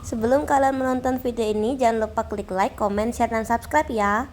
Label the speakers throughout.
Speaker 1: Sebelum kalian menonton video ini, jangan lupa klik like, comment, share, dan subscribe ya.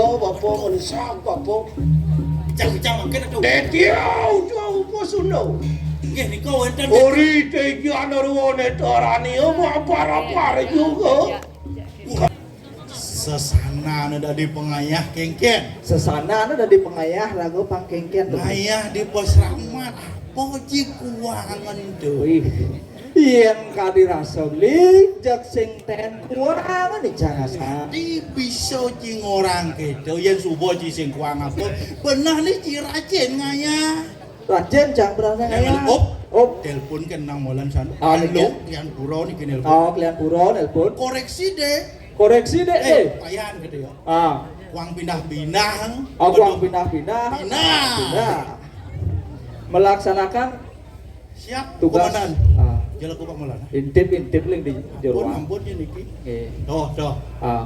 Speaker 2: yo bapo mun sak bapo.
Speaker 3: Cang mangken aduh.
Speaker 2: Detiau jauh posuno.
Speaker 3: Nggih nika wonten.
Speaker 2: Ori te iki ana ruwone torani apa para juga.
Speaker 3: Sesana dari pengayah kengken.
Speaker 4: Sesana ada di pengayah rago pangkengken.
Speaker 3: Ayah di pos rahmat. Apa ji kuangan tuh?
Speaker 4: Wih, yang kadirasa beli jak sing ten kuangan nih jangan
Speaker 3: Di bisa ji ngorang gitu yang subuh ji sing kuang apa? Benar nih ji rajin ngaya.
Speaker 4: Rajen jang berasa
Speaker 3: Yang
Speaker 4: ngaya.
Speaker 3: op telepon kan nang molan san.
Speaker 4: Ah,
Speaker 3: Halo,
Speaker 4: iya.
Speaker 3: kian puro nih kini
Speaker 4: Oh, kalian puro nelpon.
Speaker 3: koreksi deh.
Speaker 4: Koreksi deh.
Speaker 3: Payan gitu ya.
Speaker 4: Ah,
Speaker 3: Kuang pindah-pindah.
Speaker 4: aku yang pindah-pindah.
Speaker 3: Pindah.
Speaker 4: Melaksanakan
Speaker 3: Siap
Speaker 4: tugas.
Speaker 3: komandan.
Speaker 4: Ah,
Speaker 3: Jalan kupak malan.
Speaker 4: intip ling di
Speaker 3: Ampun,
Speaker 4: jero.
Speaker 3: ampun ya niki.
Speaker 4: Eh,
Speaker 3: Doh.
Speaker 4: ah.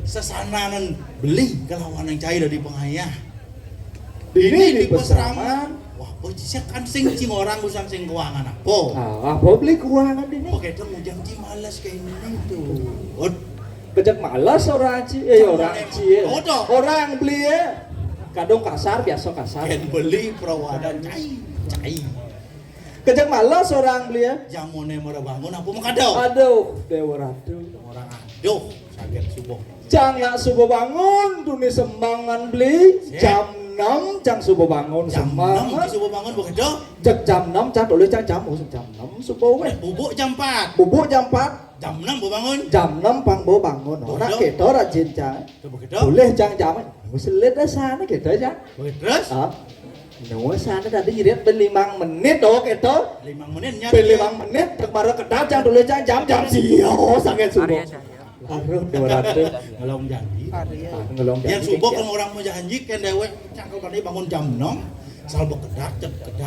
Speaker 3: Sesananan beli kelawan yang cair dari pengayah.
Speaker 4: Ini di
Speaker 3: pos
Speaker 4: peseraman.
Speaker 3: Rahmat. Wah, posisi kan sing orang usang sing keuangan apa?
Speaker 4: Ah, apa beli kuangan ini?
Speaker 3: Oke, itu mujang ci malas kayak ini tuh. Oh,
Speaker 4: Kejak malas orang ci, orang ci.
Speaker 3: Oh, toh.
Speaker 4: Orang beli ya. Kadang kasar, biasa kasar.
Speaker 3: kan beli perawadan cai.
Speaker 4: Kejak malas orang beli ya.
Speaker 3: Jamone mara bangun apa makadau?
Speaker 4: Aduh, dewa ratu.
Speaker 3: Orang aduh, sakit subuh.
Speaker 4: Jangan subuh bangun, dunia sembangan beli. Jam 6, jang subuh bangun
Speaker 3: Jam 6
Speaker 4: sembangan.
Speaker 3: subuh bangun begitu.
Speaker 4: Jak jam 6, jang tulis jam 6 subuh weh.
Speaker 3: Bubuk jam 4.
Speaker 4: Bubuk jam 4,
Speaker 3: Jam 6 bangun.
Speaker 4: jam 6 pangbo bangun. Orang
Speaker 3: Betul.
Speaker 4: kita rajin jang.
Speaker 3: Begitu.
Speaker 4: Boleh jang jam. Selit dah sana kita jang.
Speaker 3: Begitu terus.
Speaker 4: Ah, no sana tadi ngirit ben 5 menit oh kita.
Speaker 3: 5 menit nya.
Speaker 4: Ben 5 menit kemarin kedap jang tulis jam sio sangat subuh. Aduh, 200.
Speaker 3: Ngelong janji.
Speaker 4: Ngelong
Speaker 3: Yang subuh kalau orang mau janji kan dewek cangkel tadi bangun jam 6. Salbo kedat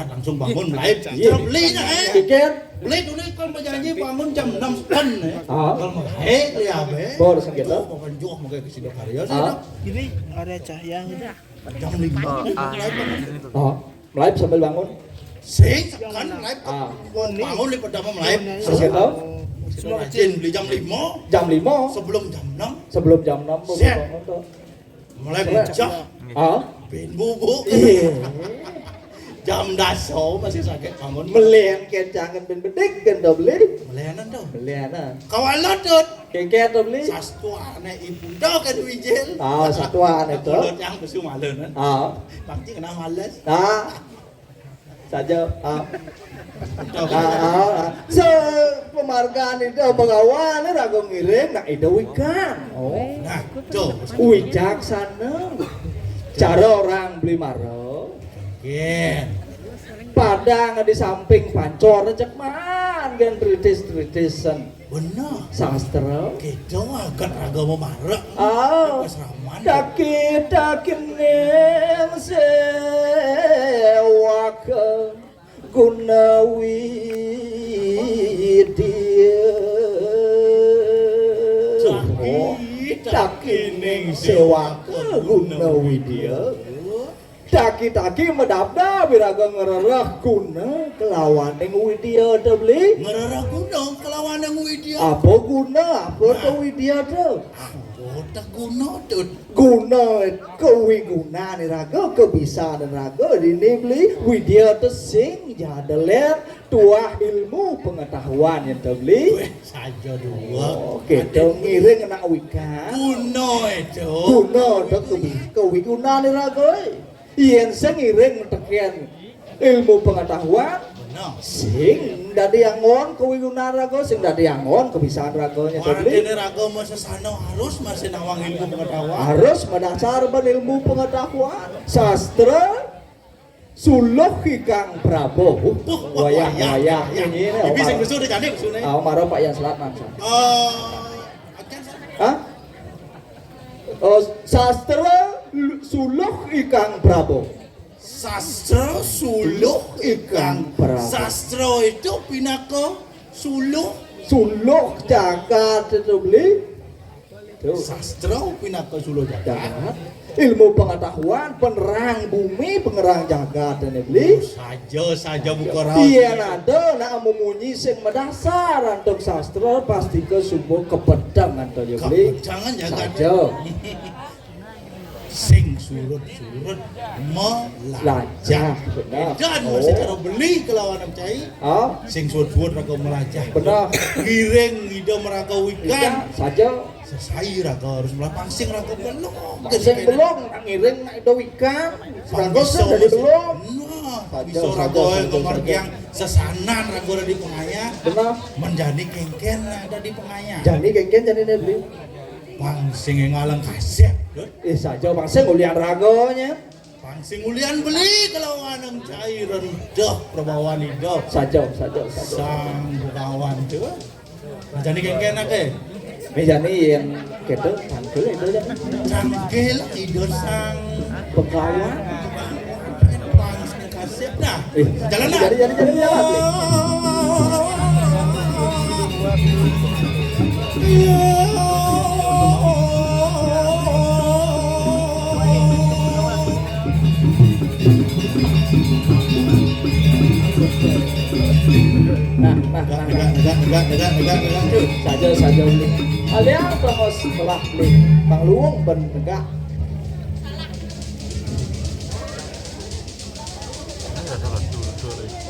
Speaker 3: langsung bangun mulai. Terus belinya
Speaker 4: Pikir
Speaker 3: Beli dulu kan berjanji bangun jam 6 kan ya.
Speaker 4: Ah.
Speaker 3: Kalau mau ya be.
Speaker 4: Bor segitu.
Speaker 3: Mau penjual mau kayak kesini karya sih.
Speaker 4: Ah.
Speaker 5: Ini ada cahyanya.
Speaker 3: Jam 5 mulai bangun.
Speaker 4: Oh, mulai sambil bangun.
Speaker 3: Sing kan mulai
Speaker 4: Ah.
Speaker 3: bangun lipat dama mulai.
Speaker 4: Segitu.
Speaker 3: Semua rajin beli jam 5
Speaker 4: Jam 5
Speaker 3: sebelum jam 6
Speaker 4: sebelum jam 6 baru
Speaker 3: Siap.
Speaker 4: bangun tuh.
Speaker 3: mulai bujak
Speaker 4: Ah,
Speaker 3: ben bubuk.
Speaker 4: iya.
Speaker 3: Jam daso masih sakit bangun.
Speaker 4: Melian kencangan ben bedik ben do beli.
Speaker 3: Melenan tuh.
Speaker 4: Melian
Speaker 3: Kawalan tuh.
Speaker 4: kengket do beli.
Speaker 3: Sastuane ibu dah kan wijil.
Speaker 4: Ah, satuan itu.
Speaker 3: Mulut yang besu malenan.
Speaker 4: Ah,
Speaker 3: Pasti kena males.
Speaker 4: ah. Saja ah.
Speaker 3: Tuh.
Speaker 4: Se penghargaan itu pengawan rago ngirim nak itu ikan. Oh.
Speaker 3: Nah, tuh.
Speaker 4: Wijaksana. Cara orang beli maro.
Speaker 3: Gen.
Speaker 4: Padang di samping pancor cek man gen tritis-tritisan
Speaker 3: Bener.
Speaker 4: sastra.
Speaker 3: Gitu agak agama marah.
Speaker 4: Ah,
Speaker 3: Pas raman.
Speaker 4: daki neng sewak gunawi dia. Daki neng sewak gunawi dia. Daki medapda biraga ngererah guna kelawan yang widya ada beli.
Speaker 3: Ngerara gunung kelawan yang widya.
Speaker 4: Apa guna? Apa tu widya tu?
Speaker 3: Otak gunung tuh.
Speaker 4: Guna kewi guna ni raga kebisa dan raga ini beli widya tu sing jada let tuah ilmu pengetahuan yang tu beli.
Speaker 3: Weh, saja dua.
Speaker 4: Oh, kita ngiring nak wika.
Speaker 3: Gunung itu.
Speaker 4: Guna tu kewi guna ni raga. Yen sing ngiring tekian ilmu pengetahuan
Speaker 3: Bener.
Speaker 4: sing dadi angon kewigunan raga sing dadi angon kebisaan raganya
Speaker 3: Orang
Speaker 4: tadi
Speaker 3: ini agama sesana harus masih nawang ilmu pengetahuan.
Speaker 4: harus mendasarkan ilmu pengetahuan sastra suluh kang Prabowo wayah ini
Speaker 3: Ibi sing besu di kane besu nih.
Speaker 4: maro Pak Yan Selatan
Speaker 3: Akan
Speaker 4: hah sastra suluh ikang Prabowo
Speaker 3: sastra suluh
Speaker 4: Ikang Prabowo.
Speaker 3: Sastra itu pinaka suluh.
Speaker 4: suluh jagat itu beli tuh
Speaker 3: Sastra pinaka suluh jagat.
Speaker 4: jagat ilmu pengetahuan penerang bumi pengerang jagat dan beli
Speaker 3: Saja buka
Speaker 4: iya
Speaker 3: rahasia.
Speaker 4: nada nak memunyi sing mendasar untuk sastra pasti ke sebuah kepedang atau beli
Speaker 3: Jangan jagat.
Speaker 4: saja
Speaker 3: sing surut-surut melajah.
Speaker 4: Benar.
Speaker 3: Dan
Speaker 4: Oh.
Speaker 3: masih karo beli kelawan cai.
Speaker 4: Ah,
Speaker 3: Sing surut-surut raga melajah.
Speaker 4: benar.
Speaker 3: Giring ida meraga wikan.
Speaker 4: Saja
Speaker 3: Sesai raga harus melah pangsing raga belum.
Speaker 4: Pasang belum ngiring nak do ikan. Rago dari belum.
Speaker 3: Nah, bisa raga yang kemargiang sesanan raga ada di pengaya.
Speaker 4: Benar.
Speaker 3: Menjadi kengken ada di pengaya.
Speaker 4: Jadi kengken jadi beli.
Speaker 3: Pangsing yang ngalang kasep.
Speaker 4: Saja pasang ulian ragonya.
Speaker 3: Pangsing ulian beli kalau anang cairan dah perbawan hidup.
Speaker 4: Saja.
Speaker 3: Sang bukawan tuh. Menjadi kengken ake.
Speaker 4: Meja ni yang kita tangkel itu ya.
Speaker 3: Cangkel hidup sang
Speaker 4: Pekawan.
Speaker 3: pangsing kasep dah. Jalan lah.
Speaker 4: Jadi jalan. Enggak. Saja ini. Alian terus telah beli Bang Luung ben enggak.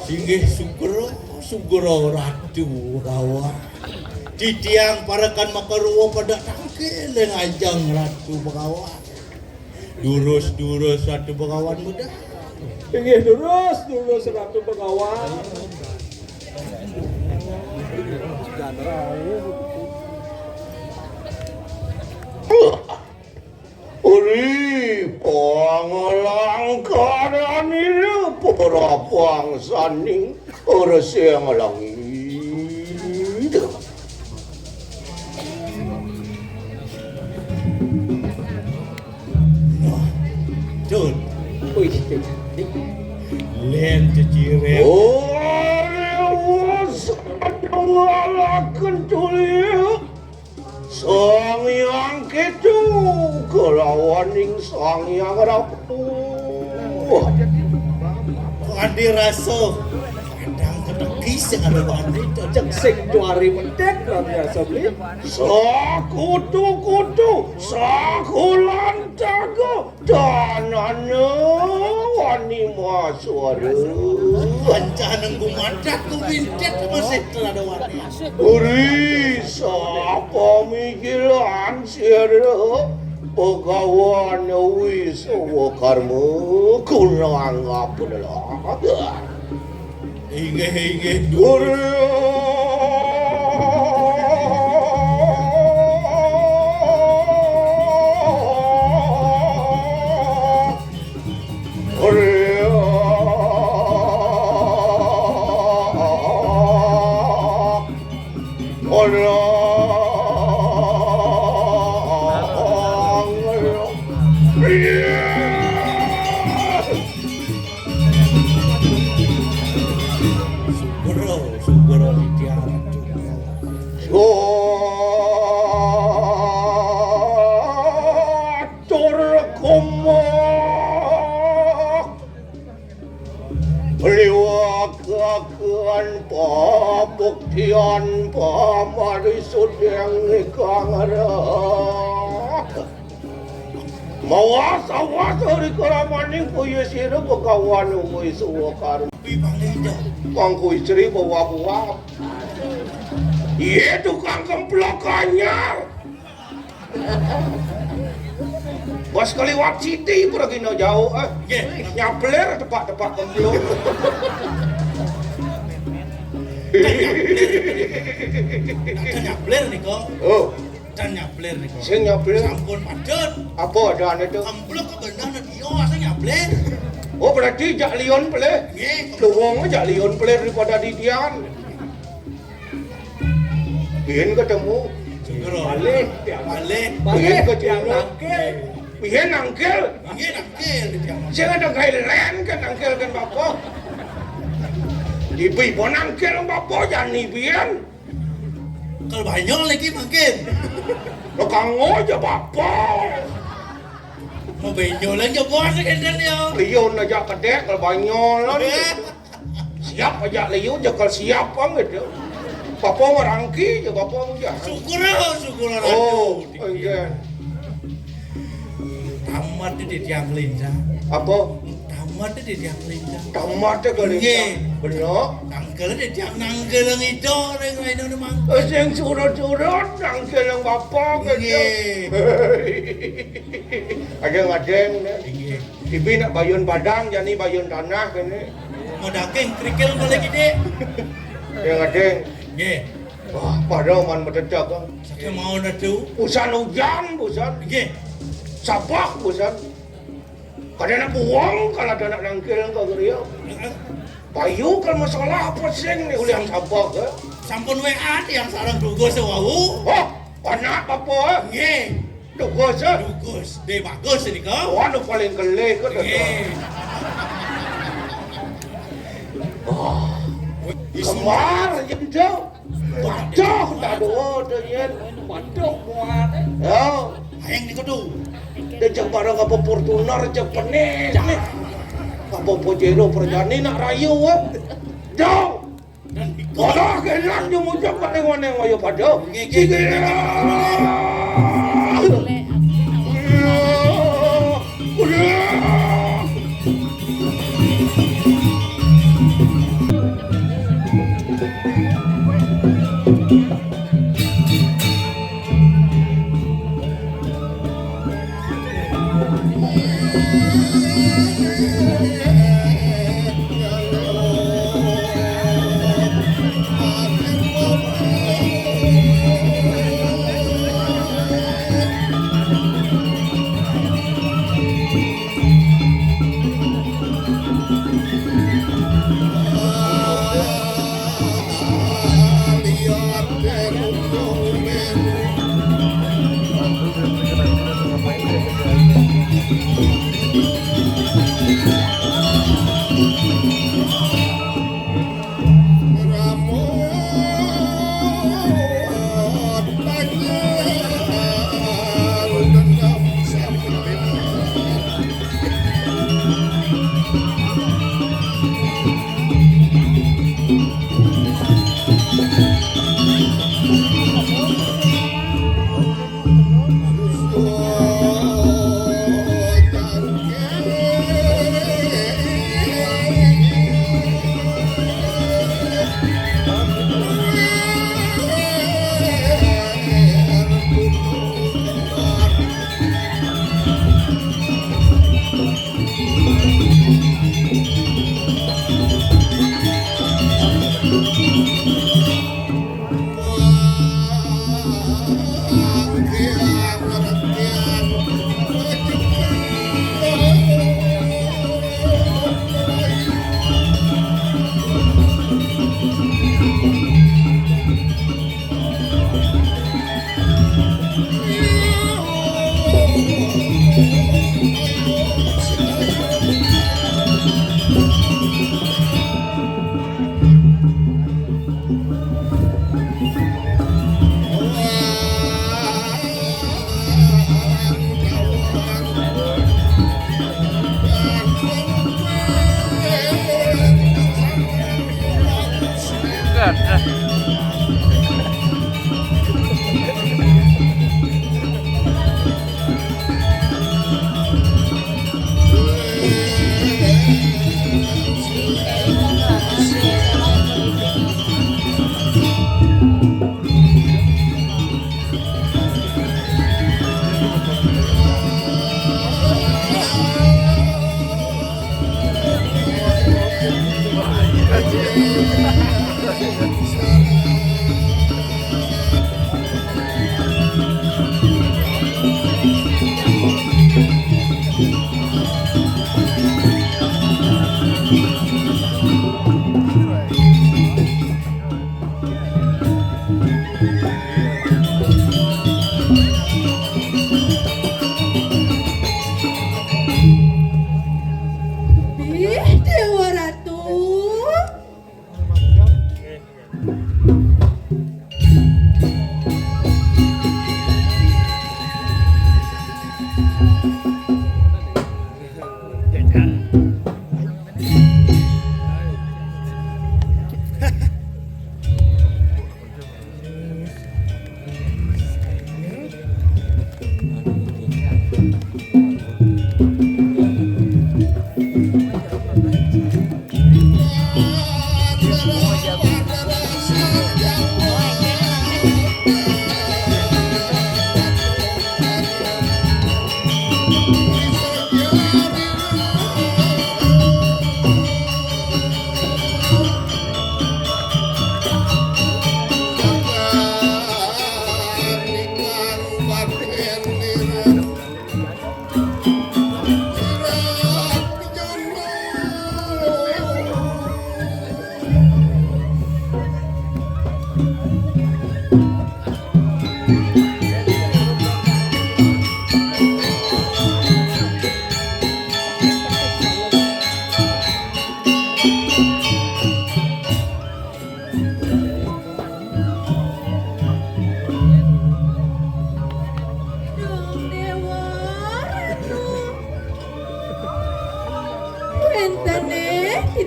Speaker 3: Singgih sugro ratu rawa. Titiang parakan makaruwa pada tangkil yang ajang ratu bakawan. Durus ratu bakawan muda.
Speaker 4: Inggih lurus Ratu Begawan.
Speaker 2: Uri pangalang karani para pangsaning ora siang langit.
Speaker 3: Jun,
Speaker 4: Wih,
Speaker 3: len cecire.
Speaker 2: Ore ngalaken tuliu sang yang ketu kelawaning sang yang rapu.
Speaker 3: Andi raso. Kadang kedekis yang ada bandi
Speaker 4: cek sing juari mentek kan biasa beli.
Speaker 2: Sakutu sakulantago danane wani maswara.
Speaker 3: Pancanang gumadak ku bintet masih telah ada warna.
Speaker 2: Uri sapa mikiran sira pagawan wis karma kunang apadalah.
Speaker 3: Inge
Speaker 2: Uri
Speaker 3: Sugro di tiara
Speaker 2: Atur kumak liwakakan pabuktian pamarisud yang ikangarak mawasa-wasa di karamaning puyusira pagawan umuy suwakar pangku istri bawa-bawa iya tukang kemplokannya bos keliwat citi pergi no jauh nyapler tepak-tepak kemplok
Speaker 3: nyapler nih kok.
Speaker 2: oh
Speaker 3: Dan nyapler nih kok.
Speaker 2: sing nyapler
Speaker 3: Sampun padet.
Speaker 2: apa adaan itu
Speaker 3: Kemplok kebenar na dia asa nyapler.
Speaker 2: oh berarti jak lion peleh
Speaker 3: Nggih.
Speaker 2: luwung jak lion peleh daripada didian bihin ketemu
Speaker 3: Sugro.
Speaker 2: balik bihin ketemu bihin nangkel
Speaker 3: Nggih nakil di tiang.
Speaker 2: sing ada kailen kan nangkel kan bapak dibi pun nangkel bapak jangan bihin
Speaker 3: Kalau banyol lagi makin.
Speaker 2: lo kango aja bapak
Speaker 3: Mau banyol aja bos kan ya.
Speaker 2: liun aja kedek kalau banyol siap aja liun jakal siap banget ya bapak merangki ya bapak aja
Speaker 3: Sugro
Speaker 2: oh
Speaker 3: ratu.
Speaker 2: iya
Speaker 3: Tamat tamat di tiang lincah.
Speaker 2: Apa?
Speaker 3: Tamat di tiang lincah.
Speaker 2: Tamatnya kali.
Speaker 3: Nggih.
Speaker 2: Bener.
Speaker 3: Nangkel di tiang nangkel yang itu yang lain udah mang.
Speaker 2: Sing surut-surut nangkel yang bapak gitu. Adeng-adeng nih.
Speaker 3: Nggih.
Speaker 2: Ibi nak bayun padang, jani bayun tanah kene.
Speaker 3: Mau daging kerikil boleh gede.
Speaker 2: Yang adeng.
Speaker 3: Nggih.
Speaker 2: Wah, padahal man medecak kan.
Speaker 3: Saya mau nadu.
Speaker 2: Busan hujan, busan.
Speaker 3: Nggih.
Speaker 2: Sabak, busan. Kadang nak buang kalau ada nak nangkil ke geria. Bayu kan masalah apa sing ni uliang sabak ke?
Speaker 3: Sampun WA yang sarang dugus wau.
Speaker 2: Oh, anak apa?
Speaker 3: Nggih.
Speaker 2: Dugus eh.
Speaker 3: Dugus. Deh bagus ini kau.
Speaker 2: Wah, nu paling kelih ke tu.
Speaker 3: Nggih.
Speaker 2: Kemar je jauh. Jauh tak ada tu yen. Padok muat. Ya.
Speaker 3: Hayang ni kudu.
Speaker 2: Dia cak barang apa Fortuner cak pening ni. Apa Pajero perjani nak rayu eh. Jauh.
Speaker 3: Dan ikut.
Speaker 2: Wadah kelan je muncak paning-paning ayo pada. Sige.
Speaker 5: Terima kasih.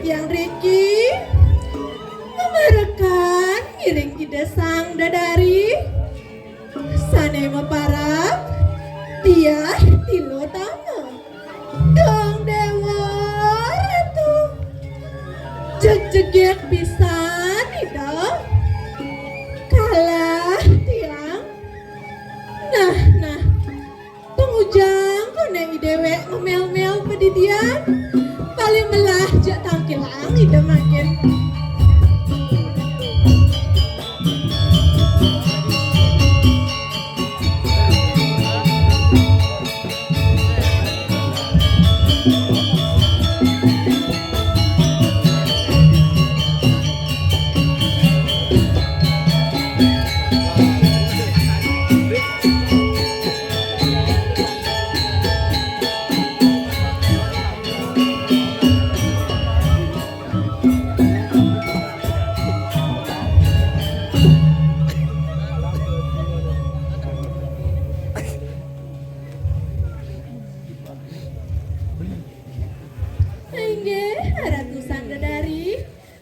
Speaker 6: Titiang Riki memerekan ngiring ide sang dadari sane maparap dia tilo tama dong dewa ratu jejeget pisan ida kalah tiang nah pengujang koneng idewe ngemel-mel pedidian paling melah jak tangkilang ida makin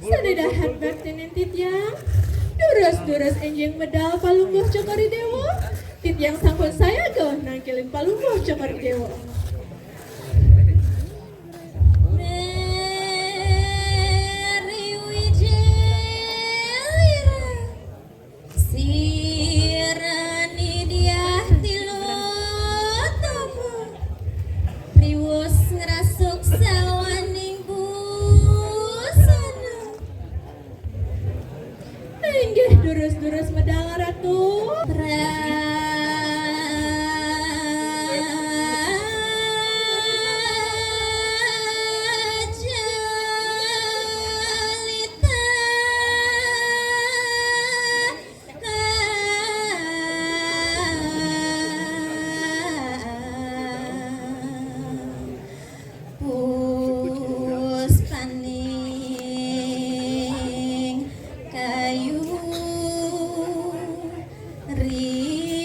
Speaker 6: Sadedahan baktenen Titiang Durus enjing medal palungguh cokori dewa Titiang sangkon saya goh nangkilin palungguh cokori dewa
Speaker 7: Meri wijelira Sirani diah tilotomu Riwus ngerasuk sawaning busana
Speaker 6: Inggih durus medal ratu
Speaker 7: Puspaning kayu riris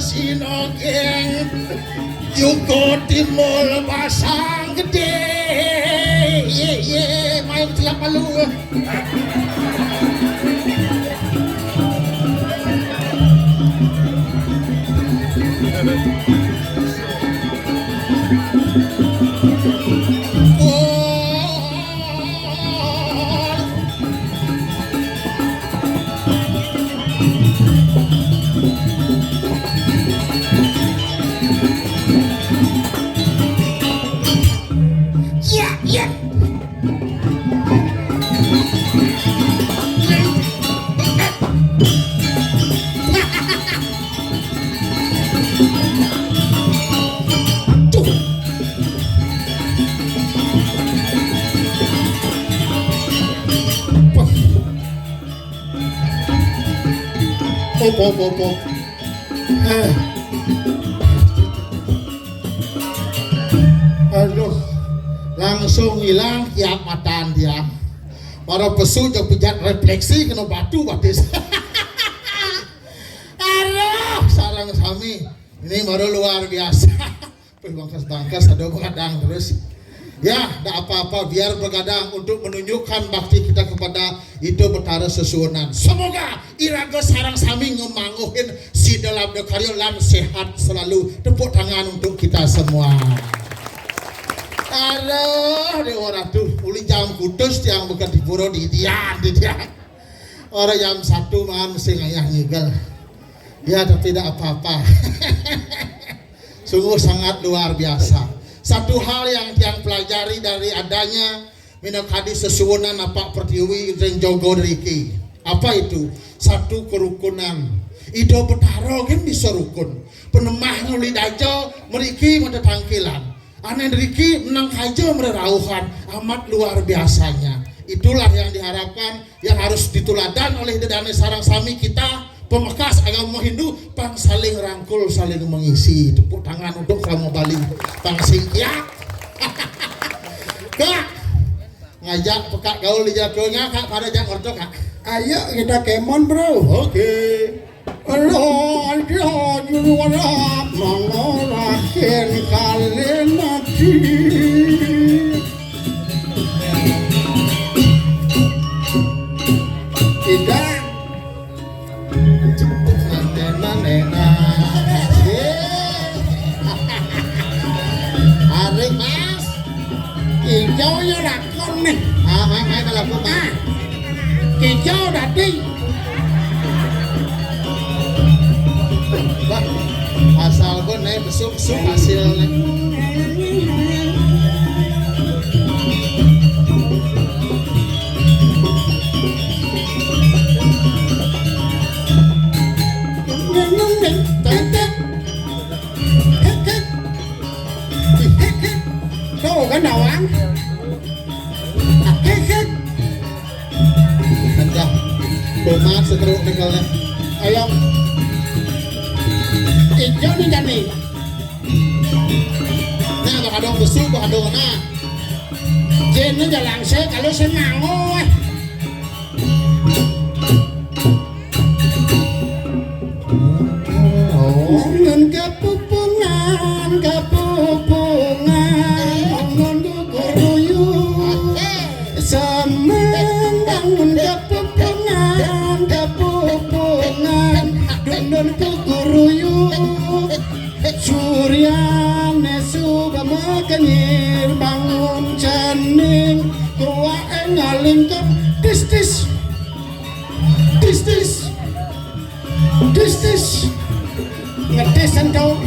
Speaker 3: Sinogeng Yugo Timul Pasang Gede main siapa lu po. Aduh, langsung hilang kiamatan dia. Para pesu jauh pijat refleksi kena batu batis. Aduh, sarang sami ini baru luar biasa. Bangkas ada begadang terus. Ya, tidak apa-apa biar begadang untuk menunjukkan bakti kita kepada itu Betara Sesuunan. Semoga iraga sarang sami ngemanguhin si dalam dekaryo lan sehat selalu. Tepuk tangan untuk kita semua. Aduh, dewa ratu, uli jam kudus yang bukan di pura di tiang. Orang jam 1 malam mesti ngayah ngigel. Ya, tapi tidak apa-apa. Sungguh sangat luar biasa. Satu hal yang tiang pelajari dari adanya Minakadi Sesuunan Napak Pertiwi dan Jogo Deriki. Apa itu? Satu kerukunan. Ido Betara kan bisa rukun. Penemah nguli dajo meriki mata tangkilan. Aneh deriki menang kajo merauhan. Amat luar biasanya. Itulah yang diharapkan yang harus dituladan oleh dedane sarang sami kita. Pemekas agama Hindu pang saling rangkul, saling mengisi. Tepuk tangan untuk kamu Bali pang singkiak. Kak ngajak pekak gaul di jagonya kak pada jak orto kak.
Speaker 2: Ayo kita kemon bro.
Speaker 3: Oke.
Speaker 2: Allah dia juara mengorakin kalimat tidak
Speaker 3: Arik mas
Speaker 2: hijau ya lakon nih.
Speaker 3: Mai kalau aku mah
Speaker 2: Hijau tadi
Speaker 3: asal gue naik besuk hasilnya.
Speaker 2: Kau kan dawang
Speaker 3: Ada tomat sekeruk tinggalnya.
Speaker 2: ayo hijau nih Jani
Speaker 3: Nah bakal dong besuk bakal dong nah
Speaker 2: Jeni jalan saya kalau senang Ngon kepupungan ngon guguruyu semendang ngon kepupungan
Speaker 3: Tis ngedes entau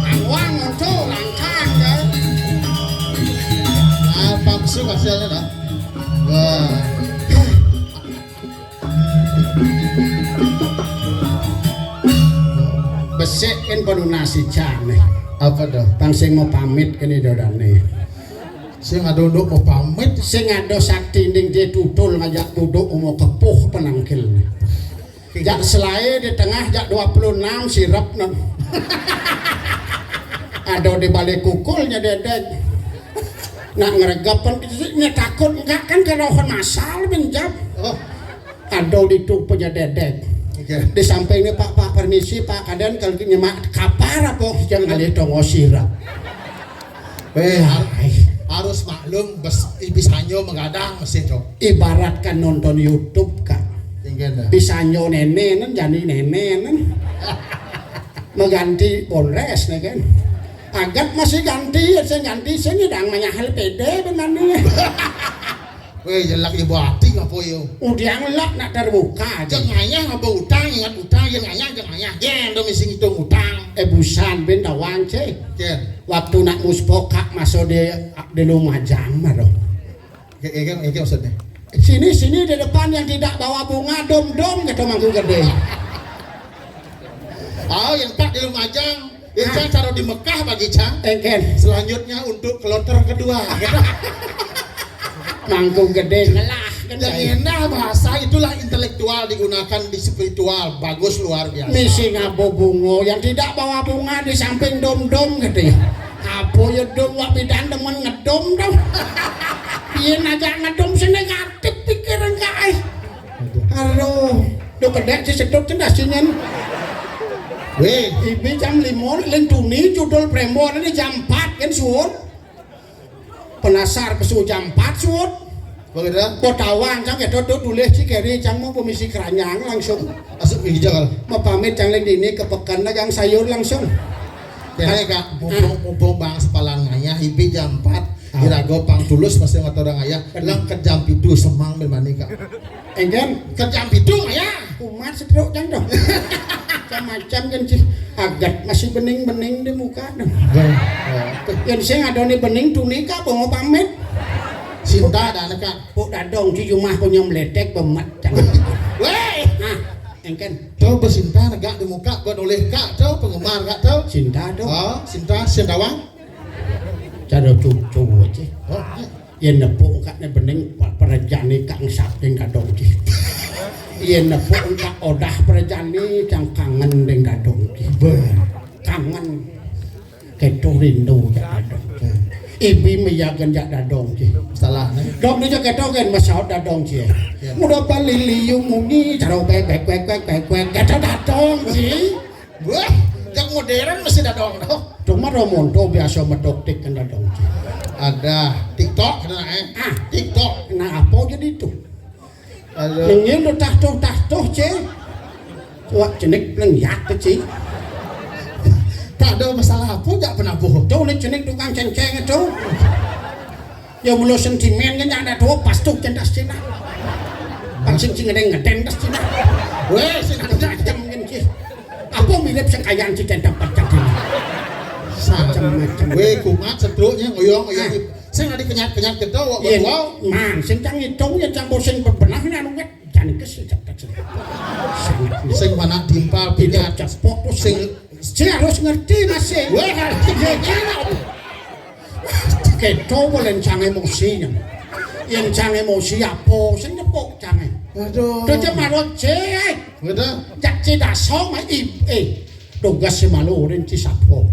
Speaker 3: angwang untuk langkang ya paksu hasilnya dah wah besek kan penunasi cane apa dah tang sing mau pamit kene dodane sing adondok mau pamit sing ado sakti ning dia tutul ngajak duduk mau kepuh penangkil jak selai di tengah jak 26 sirap non ada di balik kukulnya dedek nak ngeregapan ini takut enggak kan kerohan masal menjab ada di tupunya dedek di sampingnya Pak permisi Pak kadang kalau nyemak kapar apa jangan ada tongo sirap harus maklum bisanyo mengadang mesin cok ibaratkan nonton YouTube kak bisanyo nenek jadi nenek mengganti Polres nih kan agat masih ganti saya nyedang menyahal PD benar weh jelak ibu hati ngapa yo udah ngelak nak terbuka jenganya ngapa utang ingat utang jenganya do misi ngitung utang busan ben dawang cek waktu nak muspokak masuk di Lumajang mah dong maksudnya sini di depan yang tidak bawa bunga dom gitu mangku gede yang tak di Lumajang Cang taruh di Mekah bagi Cang selanjutnya untuk kloter kedua mangkung gede ngelah kan yang enak bahasa itulah intelektual digunakan di spiritual bagus luar biasa misi ngabo bungo yang tidak bawa bunga di samping dom gitu apa ya dom wak bidan demen ngedom dong iya aja ngedom sini ngartip pikiran kai aduh do kedek si sedot cendasinyan weh ibi jam 5 lentuni judul premo ini jam 4 kan suut penasar pesu jam 4 suut begitu Kotawang cang kita tulis cikeri cang mau pemisi keranyang langsung masuk ke hijau mau pamit cang lagi ini ke pekan dagang sayur langsung kayaknya kak mumpung bang sepalang ngayah ibi jam 4 irago pang tulus pasti ngata orang ayah lang ke jam itu semang bermani kak enggak ke jam itu ngayah umat setruk cang dong macam kan sih agat masih bening di muka dong yang saya ada nih bening tuh nikah mau pamit Sinta ada anak kak kok dadong di rumah punya meletek bemat jangan weh engken coba Sinta negak di muka buat oleh kak coba penggemar kak coba Sinta dong Sinta Sindawang cara cucu aja yang nepuk kak nih bening perajaan kak ngesapin kadong sih iya nepuk kak odah perajani yang kangen dengan dadong kangen keto rindu jak dadong ibi meyagan jak dadong sih salah dong dia keto kan masalah dadong sih mudah paliliu muni caro kwek keto dadong sih wah yang modern masih dadong dong cuma romonto biasa medoktik kan dadong sih ada TikTok kena TikTok nah apa jadi itu nengin lo tahtoh ceh wak jenik lengyat sih tak ada masalah apa tak pernah bohong tuh nih jenik tukang cengceng itu ya belum sentimen kan ada tuh pastuk cendas cina pangsing ngeden tas cina weh sih ada jam sih apa mirip sekayaan si tentang pacak ini macam weh kumat seduknya ngoyong saya nggak dikenyat gitu wow man sencang itu ya campur sing berbenahnya nunggu jangan kesel sing mana timpal pindah caspok sing saya harus ngerti masih weh keto boleh cang emosinya yang cang emosi apa sing nepok cang aduh itu cuma roceh betul jak cita sama tugas si malu orang cisapo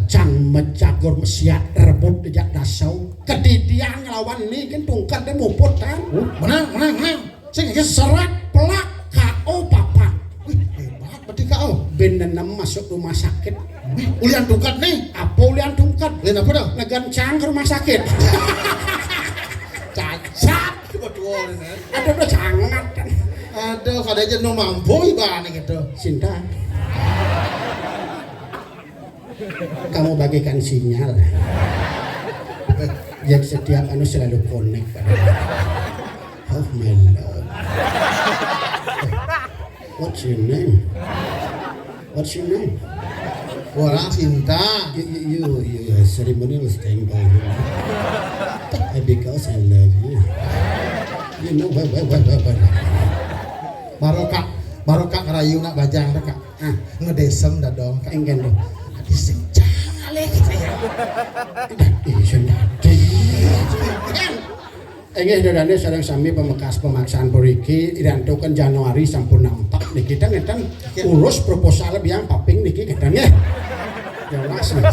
Speaker 3: cang mencagur mesiat terbut dijak dasau kedidian ngelawan ini kan tungkat dan muput kan menang sehingga serat pelak KO papa hebat berarti KO benenem masuk rumah sakit ulian tungkat nih apa ulian tungkat ulian apa dong ngegancang ke rumah sakit cacat ada udah sangat kan ada kadang no mampu ibaratnya gitu Sinta Kamu bagikan sinyal. Yang setiap anu selalu connect pada. Oh my love. What's your name? What's your name?
Speaker 4: Orang cinta.
Speaker 3: You ceremonial thing by you. Because I love you. You know what?
Speaker 4: Barokah ngerayu nak bajang dah kak. Ngedesem dah dong kak.
Speaker 3: Enggan dong.
Speaker 4: Dising cale saya.
Speaker 3: Engeh dodane sareng sami pemekas pemaksaan periki irantokeun Januari sampun nampak niki kita ngeten urus proposal biang paping niki kita nggih. Jelas nih.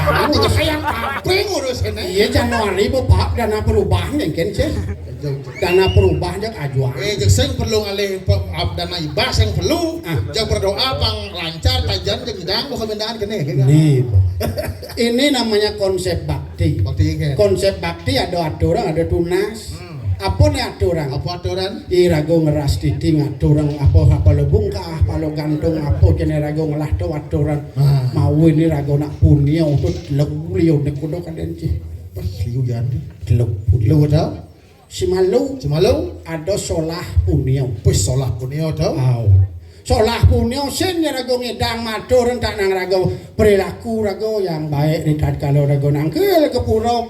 Speaker 3: Kamu sayang paping urus ini. Iya Januari Pak dana perubahan engken sih. Dana perubahan jeung ajuan.
Speaker 4: Jeung sing perlu ngalih dana ibah sing perlu jeung berdoa pang lancar tajan jeung hidang rekomendaan keneh.
Speaker 3: Nih. Ini namanya konsep bakti.
Speaker 4: Bakti
Speaker 3: Konsep bakti ada aturan, ada tunas. Apa nih aturan?
Speaker 4: Apa aturan?
Speaker 3: Irago ngeras titing aturan apa lo bungkah, apa lo gantung apa kene rago ngelah tu aturan. Mau ini rago nak punya untuk liu nek kudo kaden ci.
Speaker 4: Pas liu jan.
Speaker 3: Liu ada. Simalu ada solah punya.
Speaker 4: Wis solah punya tau.
Speaker 3: Solah punya sen rago ngedang matur entak nang rago perilaku rago yang baik di kalau rago nangkel ke purau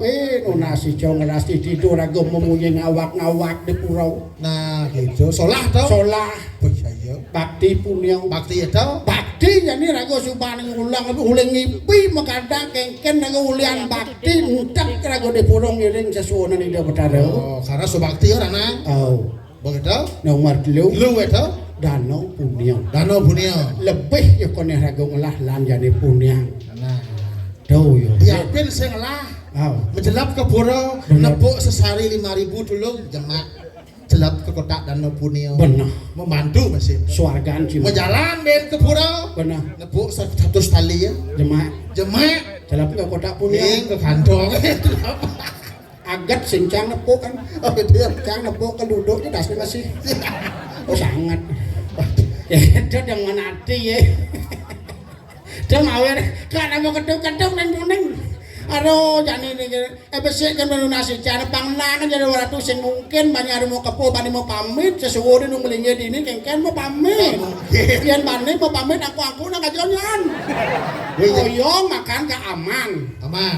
Speaker 3: nasi jong nasi tidur rago memuji ngawak di purau.
Speaker 4: Nah gitu solah tau.
Speaker 3: Solah
Speaker 4: saya
Speaker 3: bakti punya
Speaker 4: bakti tau.
Speaker 3: Bakti jadi rago subhan ngulang uling ngipi makadang kengken rago ulian bakti entak rago di purau ngiring sesuatu di betara.
Speaker 4: Oh karena subakti orang na. Begitu?
Speaker 3: Nomor 2
Speaker 4: lu itu
Speaker 3: Danau Punya
Speaker 4: lebih
Speaker 3: ya kone rago ngelah lan jadi punya.
Speaker 4: Nah
Speaker 3: tuh yo
Speaker 4: yakin saya ngelah menjelap ke pura nepuk sesari 5.000 dulu jemaah jelap ke kotak Danau Punya
Speaker 3: benar
Speaker 4: membantu masih
Speaker 3: suargaan cuma
Speaker 4: menjalan den ke pura
Speaker 3: benar
Speaker 4: nepuk 100 tali ya
Speaker 3: jemaah jelap ke kotak Punya
Speaker 4: ke kantong
Speaker 3: agat sincang nepuk kan cang nepuk ke duduknya dasnya masih oh sangat itu dengan hati ya dia mau karena mau keduk-keduk dan kuning aduh jangan ini besok kan melunasi cara pangnangan jadi orang tuh sing mungkin banyak mau kepo banyak mau pamit sesuatu yang melingkir ini kengken mau pamit kian banyak mau pamit aku nak kajonyan oyong makan ke aman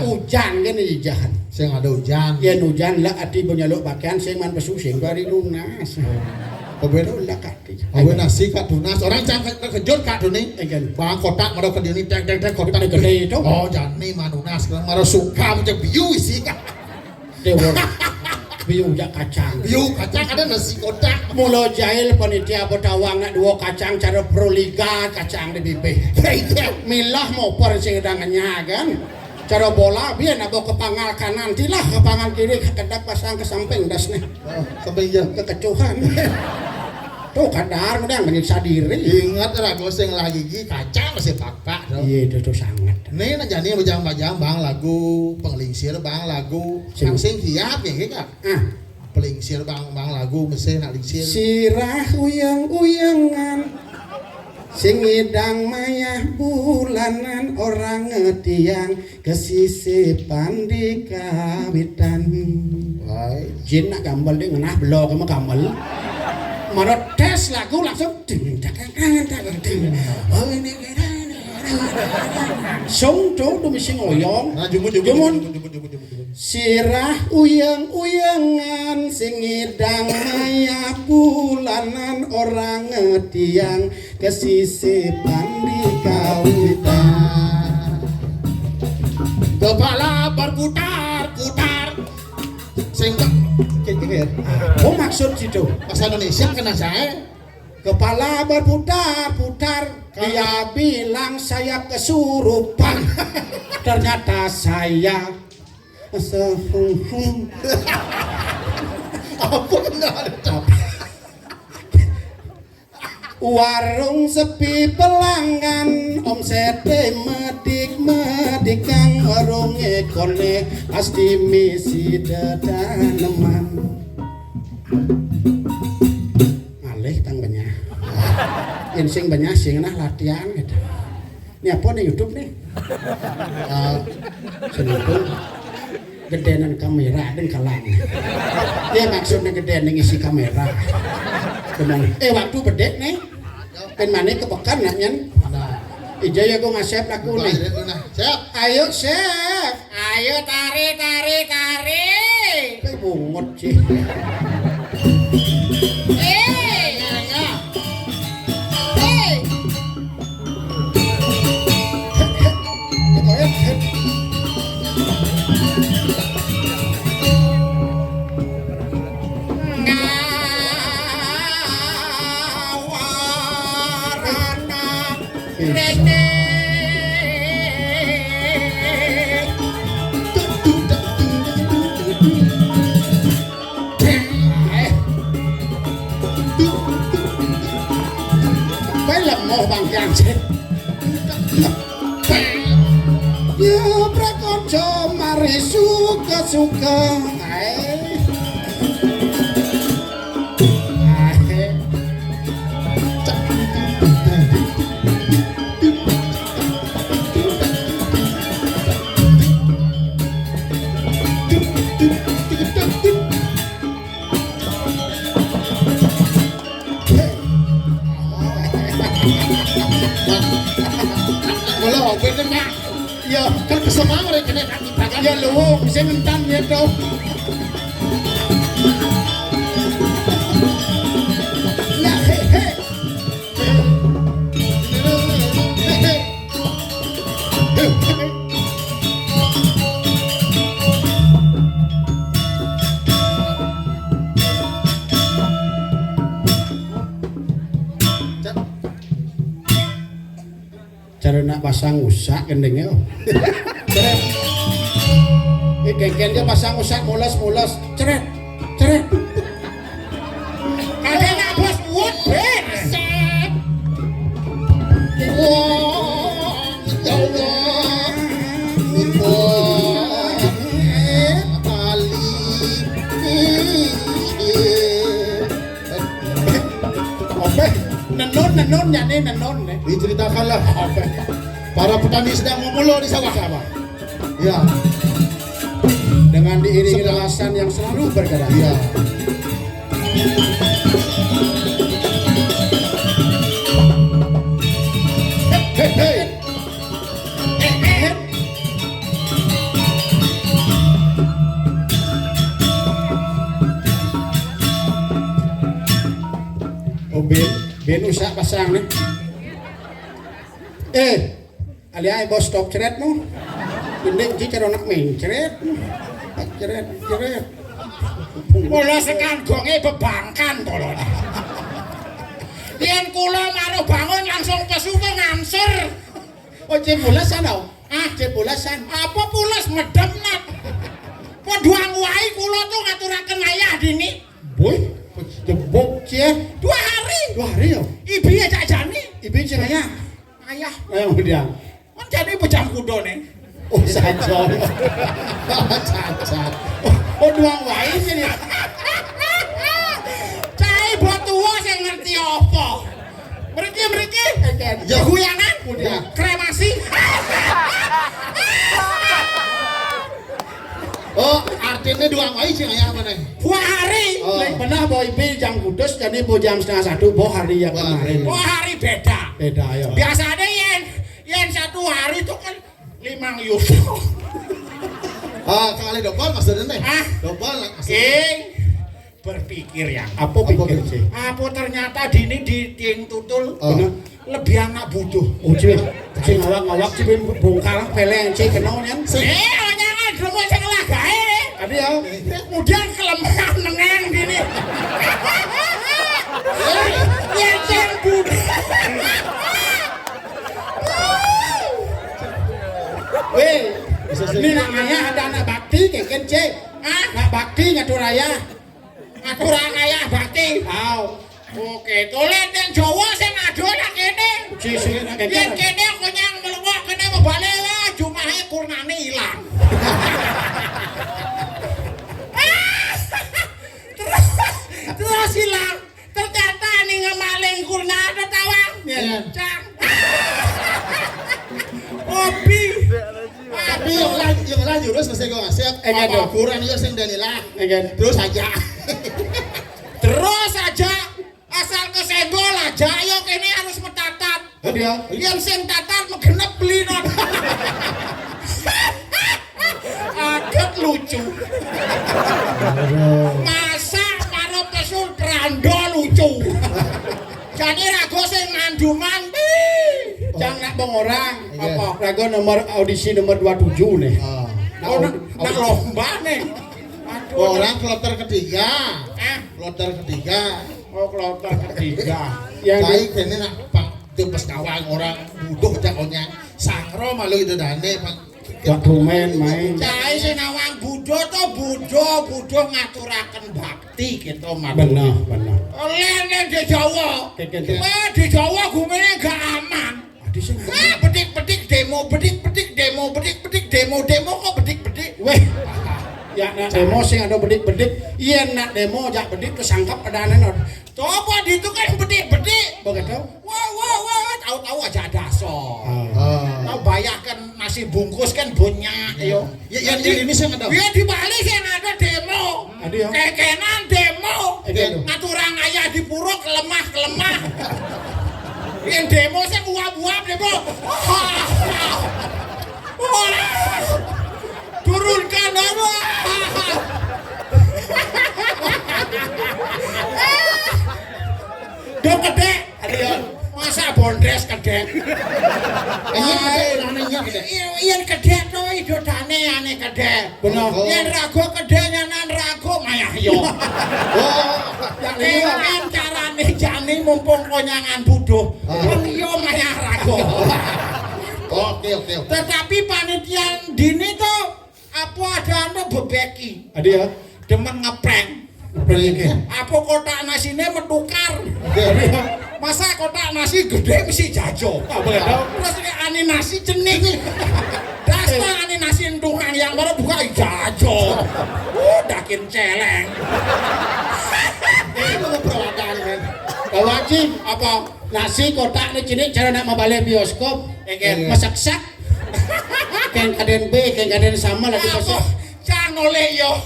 Speaker 3: hujan kan ijahan
Speaker 4: sing ada hujan
Speaker 3: ya hujan lah ati punya lo pakaian sing man pesu sing dari lunas
Speaker 4: Pabeno
Speaker 3: lah kati.
Speaker 4: Awe nasi kak tunas orang jangan kejut kak duni. Bang kotak marah ke dini teng kotak
Speaker 3: gede itu.
Speaker 4: Oh jani manunas sekarang marah suka macam biu isi kak.
Speaker 3: Dewa. Biu jak kacang.
Speaker 4: Biu kacang ada nasi kotak.
Speaker 3: Mulo jahil panitia betawang nak 2 kacang cara proliga kacang di bibir. Milah mau per sing dangannya kan. Cara bola biar nak bawa ke pangal kanan tilah ke pangal kiri kedak pasang ke samping dasnya.
Speaker 4: Samping jam
Speaker 3: kekecuhan. Tuh kadar kemudian menyiksa diri.
Speaker 4: Ingat ragu sing lagi kacang masih pakpak.
Speaker 3: Iya itu sangat.
Speaker 4: Nih nak jadi bajang-bajang bang lagu penglingsir bang lagu yang sing hiap ya kak. Penglingsir bang lagu mesti nak lingsir.
Speaker 3: Sirah uyang-uyangan sing ngidang mayah bulanan orang ngetiang kesisipan di kawitan. Jin nak gambar dia ngenah belok sama gambar. Marot tes lagu langsung ding oh ini song tuh mesti ngoyong jumun sirah uyang-uyangan sing ngidang maya bulanan orang ngetiang kesisipan di kawitan
Speaker 4: kepala berputar-putar sing
Speaker 3: oh maksud situ
Speaker 4: bahasa Indonesia kena saya
Speaker 3: kepala berputar-putar dia bilang saya kesurupan ternyata saya
Speaker 4: apa benar
Speaker 3: warung sepi pelanggan omsete medik kang warung ekone pasti misi dadaneman alih tang banyak insing banyak sing nah latihan gitu
Speaker 8: Ini apa nih YouTube nih? Senipun gedenan kamera dan kalang. Ya maksudnya gedenan isi kamera. Kemang. Waktu bedek nih. Pen mana kepekan nanya. Ijaya gue ngasep laku nih.
Speaker 3: Siap.
Speaker 8: Ayo chef. Ayo tarik. Kayak bungut sih. Mau bangkian cek ya prakonco mari suka-suka
Speaker 3: Kalau bener nak, ya kan kesemua mereka kena kaki bagan.
Speaker 8: ya lu bisa mentan ya dong. Nah he. Cara nak pasang usak gendengnya. Ini kengkennya pasang usak mulas. Ceret. Ada nak bos wood ben.
Speaker 3: Ya Allah,
Speaker 8: Nenon nyane nenon.
Speaker 3: diceritakanlah para petani sedang memulung di sawah. Ya,
Speaker 8: Dengan diiringi lelasan yang selalu bergerak.
Speaker 3: ya.
Speaker 8: Hei. Oh Ben usah pasang nih. Aliai bos stop ceretmu. Gendeng ki karo nak mencret. Ceret. Mula sekan gonge bebangkan tolong. Yen kula maruh bangun langsung kesupe ngamsur. Oh cebulasan tau? Cebulasan. Apa pulas medem nak? Poduang wae kula tuh ngaturaken ayah dini. Boy, jebok cie. 2 hari. 2 hari yo. Ibi aja jani. Ibi cek ayah. Ayah. Udah. Kan jadi bejam kudo nih. Oh saja. Oh duang wae sih. Cai buat tua saya ngerti apa. Mereka.
Speaker 3: Ya.
Speaker 8: Guyangan. Kremasi.
Speaker 3: Oh, artinya dua wae sih ayah mana?
Speaker 8: 2 hari. Benar boy ibi jam kudus jadi bo jam 12:30 bo hari yang kemarin. Oh hari beda ya. Biasanya yen 1 hari itu kan 5 euro.
Speaker 3: Kali dobal maksudnya nih? Dobal
Speaker 8: King berpikir ya. Apa pikir sih? Apa ternyata dini di ting tutul lebih anak butuh. Cing ngawak sih bongkar peleng cing kenonyan. Jangan dulu sing lagae. Ada ya. Kemudian kelemahan nengeng gini. Yang cing butuh. Weh, ini namanya ada anak bakti keken cek. Anak bakti ngatur ayah. Aturan ayah bakti. Oke, tulen yang Jawa sing ado nang kene. Yen kene konyang melengok kene mebale lah jumahe kurnane ilang. Terus hilang. Ternyata ning ngemaling kurna ada tawang. Cang.
Speaker 3: jumlah jurus mesti kau ngasih. Apa kurang juga sing Danila. Terus aja.
Speaker 8: Terus aja asal kesenggol aja ayo kene harus metatat.
Speaker 3: Dia.
Speaker 8: Yang sing tatat megenep beli non. Agak lucu. Masa karo kesul trando lucu. Jadi rago sing manduman. Jangan nak bong orang. Apa? Rago nomor audisi nomor 27 nih. Oh, nak lomba nih. Aduh.
Speaker 3: Orang kloter ketiga. Kloter ketiga.
Speaker 8: Oh, kloter ketiga.
Speaker 3: Baik ini nak pak itu pas kawang orang buduh jagonya. Sangro malu itu dane pak.
Speaker 8: Waktu main. Cai sing nawang budo to budo ngaturaken bakti gitu mah. Bener. Oleh di Jawa. Di Jawa gumene gak aman. Bedik-bedik demo kok bedik-bedik. Weh. Ya nak demo sing ada bedik-bedik. Iya nak demo jak bedik kesangkap padanan. Coba di itu kan bedik-bedik. Begitu. Wah, tahu-tahu aja ada so. Tahu bayarkan nasi bungkus kan banyak yo.
Speaker 3: Ya ini sing ada.
Speaker 8: Biar di Bali sing ada demo. Kekenan demo. Ngaturang ayah di pura kelemah. Yang demo sing uap-uap demo. Turunkan apa? Dok gede, masa bondres gede? Iya gede tuh, itu tane ane gede. Benar. Yang rago gede, nyanan rago mayah yo. Yang kan carane jani mumpung konyangan buduh. Yo mayah rago.
Speaker 3: Oke.
Speaker 8: Tetapi panitia dini tuh apa ada anu bebeki.
Speaker 3: Ada ya.
Speaker 8: Demen ngeprank. Apa kotak nasinya metukar. Masa kotak nasi gede mesti jajo. Terus ini ani nasi cening. Dasar ani nasi entungan yang baru buka jajo. Dakin celeng.
Speaker 3: Itu perwakilan kan.
Speaker 8: Wajib apa nasi kotak ini cilik cara nak membalik bioskop. Masak-sak. Keng kaden B, keng kaden sama lagi masak. Jangan oleh yo.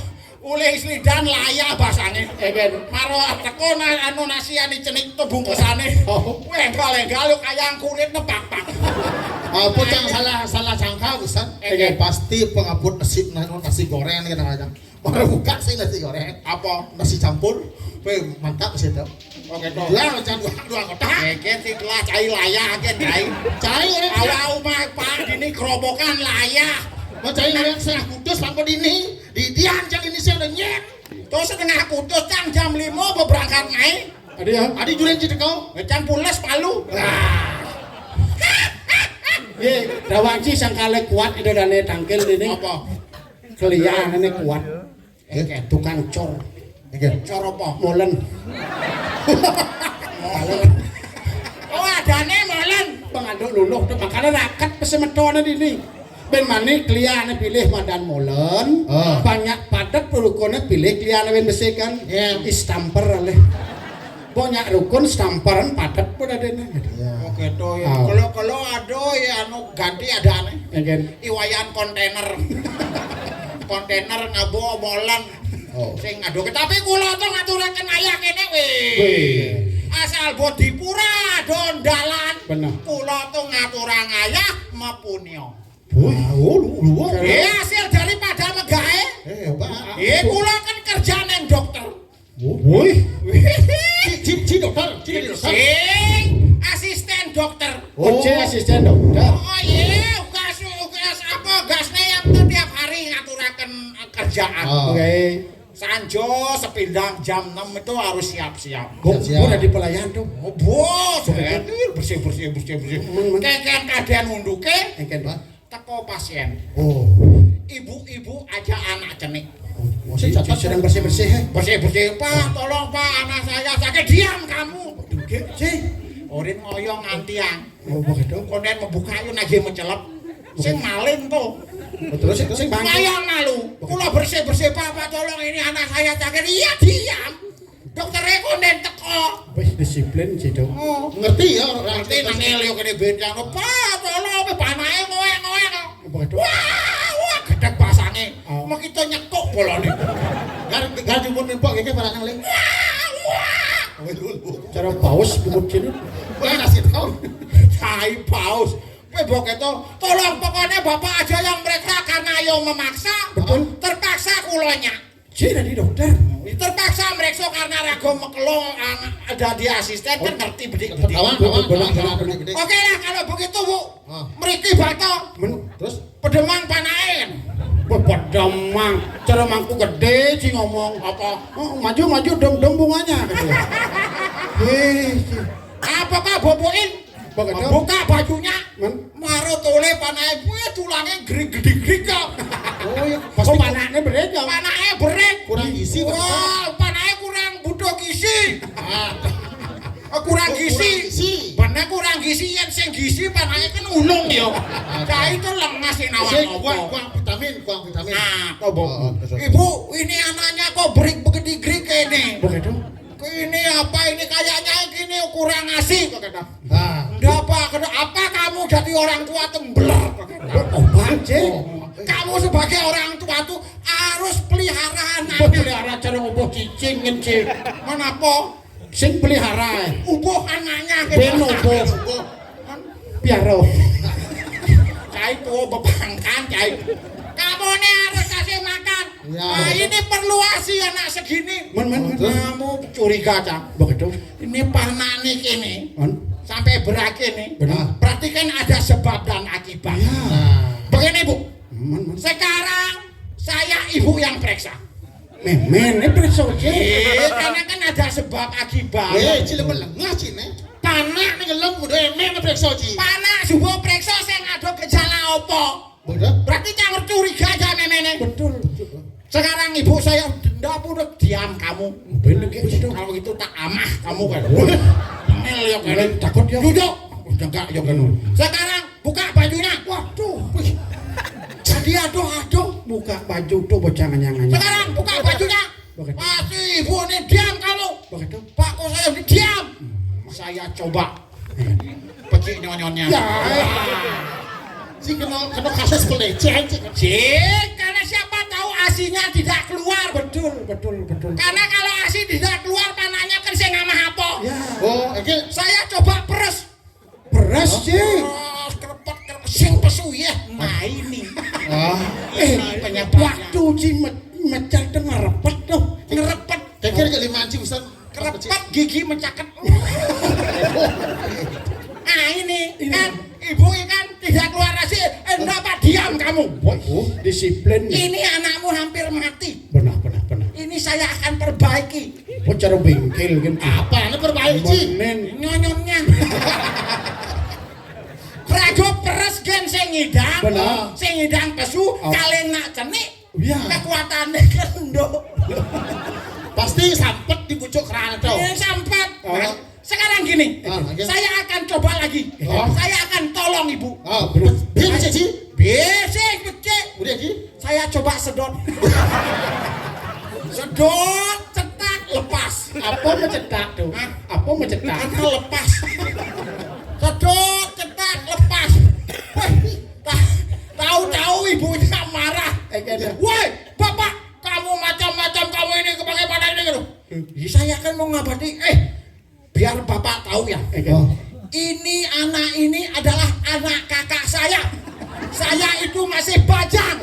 Speaker 8: Oleh slidan layak basane. Maro teko anu nasi ani cenik to bungkusane. Enggal-enggal kayang kulit nepak-pak.
Speaker 3: Apa yang salah sangka Ustaz? Pasti pengaput nasi goreng kan kadang. Baru buka sih nasi goreng. Apa? Nasi campur. Mantap sih itu. Oke toh. Lah macam dua kotak.
Speaker 8: Iki kelas cai layak gen cai.
Speaker 3: Cai
Speaker 8: awak umah Pak dini kerobokan layak.
Speaker 3: Macam yang setengah kudus pangko dini. Di dian cang ini saya udah nyet.
Speaker 8: Terus setengah kudus cang jam 5 berangkat naik.
Speaker 3: Adi juren citekau.
Speaker 8: Cang pulas Palu. Dawanci sangkale kuat itu dane tangkil ini. Apa? Kelian ini kuat. Tukang cor. Cor apa? Molen. Oh adane molen. Penganduk luluh tuh makanya raket pesemetone ini. Ben mani kliane pilih madan molen. Banyak padat rukunnya pilih kliane ben besi kan. Istamper oleh. Banyak rukun stamparan padat pun ada nih. Oke toh ya. Kalau ada ya anu ganti ada aneh. Iwayan kontainer. Kontainer ngabo molen. Sing ngado tapi kula tuh ngaturaken ayah kene weh. Asal bodipura dondalan. Bener. Kula tuh ngaturang ayah mepunyo. Lu. Hasil daripada megae. Kula kan kerja neng dokter. Woi. Si dokter. Asisten dokter. Asisten dokter. Oh iya, gas apa gasnya yang tiap hari ngaturaken kerjaan. Oke. Sanjo sepindang jam 6 itu harus siap-siap. Udah di pelayan tuh. Bos, bersih. Keken kadean unduke, teko pasien. Ibu-ibu aja anak cenik. Sedang bersih-bersih. Bersih. Pak, tolong Pak, anak saya sakit. Diam kamu. Orin ngoyong antiang. Konden membuka yun lagi mencelep. Sing malin tuh. Terus sing bayang malu. Kula bersih Pak, tolong ini anak saya sakit. Iya diam. Dokternya konden teko. Wis disiplin sih dong.
Speaker 3: Ngerti ya.
Speaker 8: Ngerti nangil yo kene bendang. Pak, tolong panake ngoek. Wah, gedek polone.
Speaker 3: Gaji pun nempok kayak barang yang lain.
Speaker 8: Cara paus bubut sini.
Speaker 3: Boleh kasih tahu.
Speaker 8: Tai paus. Bebok itu, tolong pokoknya bapak aja yang mereka karena ayo memaksa.
Speaker 3: Betul.
Speaker 8: Terpaksa kulonya.
Speaker 3: Jadi dari dokter.
Speaker 8: Terpaksa mereka karena rago mekelo ada di asisten kan ngerti bedik-bedik.
Speaker 3: Kawan.
Speaker 8: Oke lah kalau begitu bu, meriki bato.
Speaker 3: Terus
Speaker 8: Pedemang panain. Pedemang, cara mangku gede sih ngomong apa? Oh, maju dom bunganya. Apakah boboin? Buka bajunya, marut oleh panai gue tulangnya gede-gede kok.
Speaker 3: oh ya
Speaker 8: Pasti panahnya berat ya? Panahnya berat.
Speaker 3: Kurang gizi.
Speaker 8: Wah, panahnya kurang butuh gizi. Kurang gizi. Panah kurang gizi yang sing gizi panahnya kan ulung ya. Nah itu lemas sih nawan.
Speaker 3: Kurang vitamin.
Speaker 8: Nah, kok Ibu, ini anaknya kok berik-berik ini.
Speaker 3: Begitu.
Speaker 8: Ini apa ini kayaknya gini kurang ngasih kok kata.
Speaker 3: Nah,
Speaker 8: Enggak apa kamu jadi orang tua tembelak kok kata.
Speaker 3: oh banget.
Speaker 8: Kamu sebagai orang tua tuh harus pelihara anak. Pelihara cara ubuh cicing ngecik. Mana po? Sing pelihara. Ubuh anaknya gitu.
Speaker 3: Ben ubuh.
Speaker 8: Piaro. Cai tuh bepangkan cai. Kamu nih harus kasih makan.
Speaker 3: Ya.
Speaker 8: Nah, ini perlu ASI anak segini.
Speaker 3: Kamu
Speaker 8: Curiga cak.
Speaker 3: begitu.
Speaker 8: Ini panah nih kini. Sampai berakhir nih.
Speaker 3: Benar.
Speaker 8: Berarti kan ada sebab dan akibat.
Speaker 3: Nah,
Speaker 8: Begini bu. Sekarang saya ibu yang periksa.
Speaker 3: men ini periksa
Speaker 8: Karena kan ada sebab akibat.
Speaker 3: cile melengah cine. Panah nih gelem udah men periksa ci.
Speaker 8: Panah subuh periksa saya ada gejala apa?
Speaker 3: Betul.
Speaker 8: Berarti jangan curiga aja memene.
Speaker 3: Betul.
Speaker 8: Sekarang ibu saya denda udah diam kamu.
Speaker 3: Bener gitu.
Speaker 8: Kalau gitu tak amah kamu kan. Mel ya kan takut ya. Duduk. Udah enggak ya kan. Sekarang buka bajunya. Waduh. Jadi aduh
Speaker 3: Buka baju tuh bocah nganyang.
Speaker 8: Sekarang buka bajunya. Pasti ibu ini diam kamu.
Speaker 3: Begitu.
Speaker 8: Pak kok saya ini diam. Saya coba. Pecik nyonyonnya.
Speaker 3: Ya. Si kena kasus pelecehan
Speaker 8: Cik, karena siapa tahu asinya tidak keluar.
Speaker 3: Betul.
Speaker 8: Karena kalau asi tidak keluar panahnya kan saya ngamah apa.
Speaker 3: Ya. Oh, oke.
Speaker 8: Saya coba peres.
Speaker 3: Beras sih.
Speaker 8: Kerepet sing pesu ya. Nah ini. Penyebab.
Speaker 3: Waktu si mecar tuh ngerepet tuh.
Speaker 8: Ngerepet.
Speaker 3: Kira-kira ke 5 inci Ustaz.
Speaker 8: Kerepet gigi mencaket. Nah ini kan ibu kan tidak keluar asi. Kenapa diam kamu?
Speaker 3: Disiplin.
Speaker 8: Ini anakmu hampir mati.
Speaker 3: Benar.
Speaker 8: Ini saya akan perbaiki.
Speaker 3: Oh, cara bengkel kan. Apa ini perbaiki?
Speaker 8: Nyonyonnya. Prago peres gen sing ngidang.
Speaker 3: Benar.
Speaker 8: Sing ngidang pesu kalian nak cenik.
Speaker 3: Iya.
Speaker 8: Kekuatannya kendok.
Speaker 3: Pasti sampet di pucuk kerana tuh.
Speaker 8: Ini sampai. Sekarang gini. Saya akan coba lagi. Saya akan tolong ibu.
Speaker 3: Bisa sih.
Speaker 8: Bisa, becek.
Speaker 3: Udah Ci.
Speaker 8: Saya coba sedot. Sedot, cetak, lepas.
Speaker 3: Apa mencetak tuh? Apa mencetak?
Speaker 8: Karena lepas. Sedot, cetak, lepas. Tahu-tahu ibunya marah. Woi, bapak, kamu macam-macam kamu ini bagaimana ini gitu. Saya kan mau ngabadi. Biar bapak tahu ya. Ini anak ini adalah anak kakak saya. Saya itu masih bajang.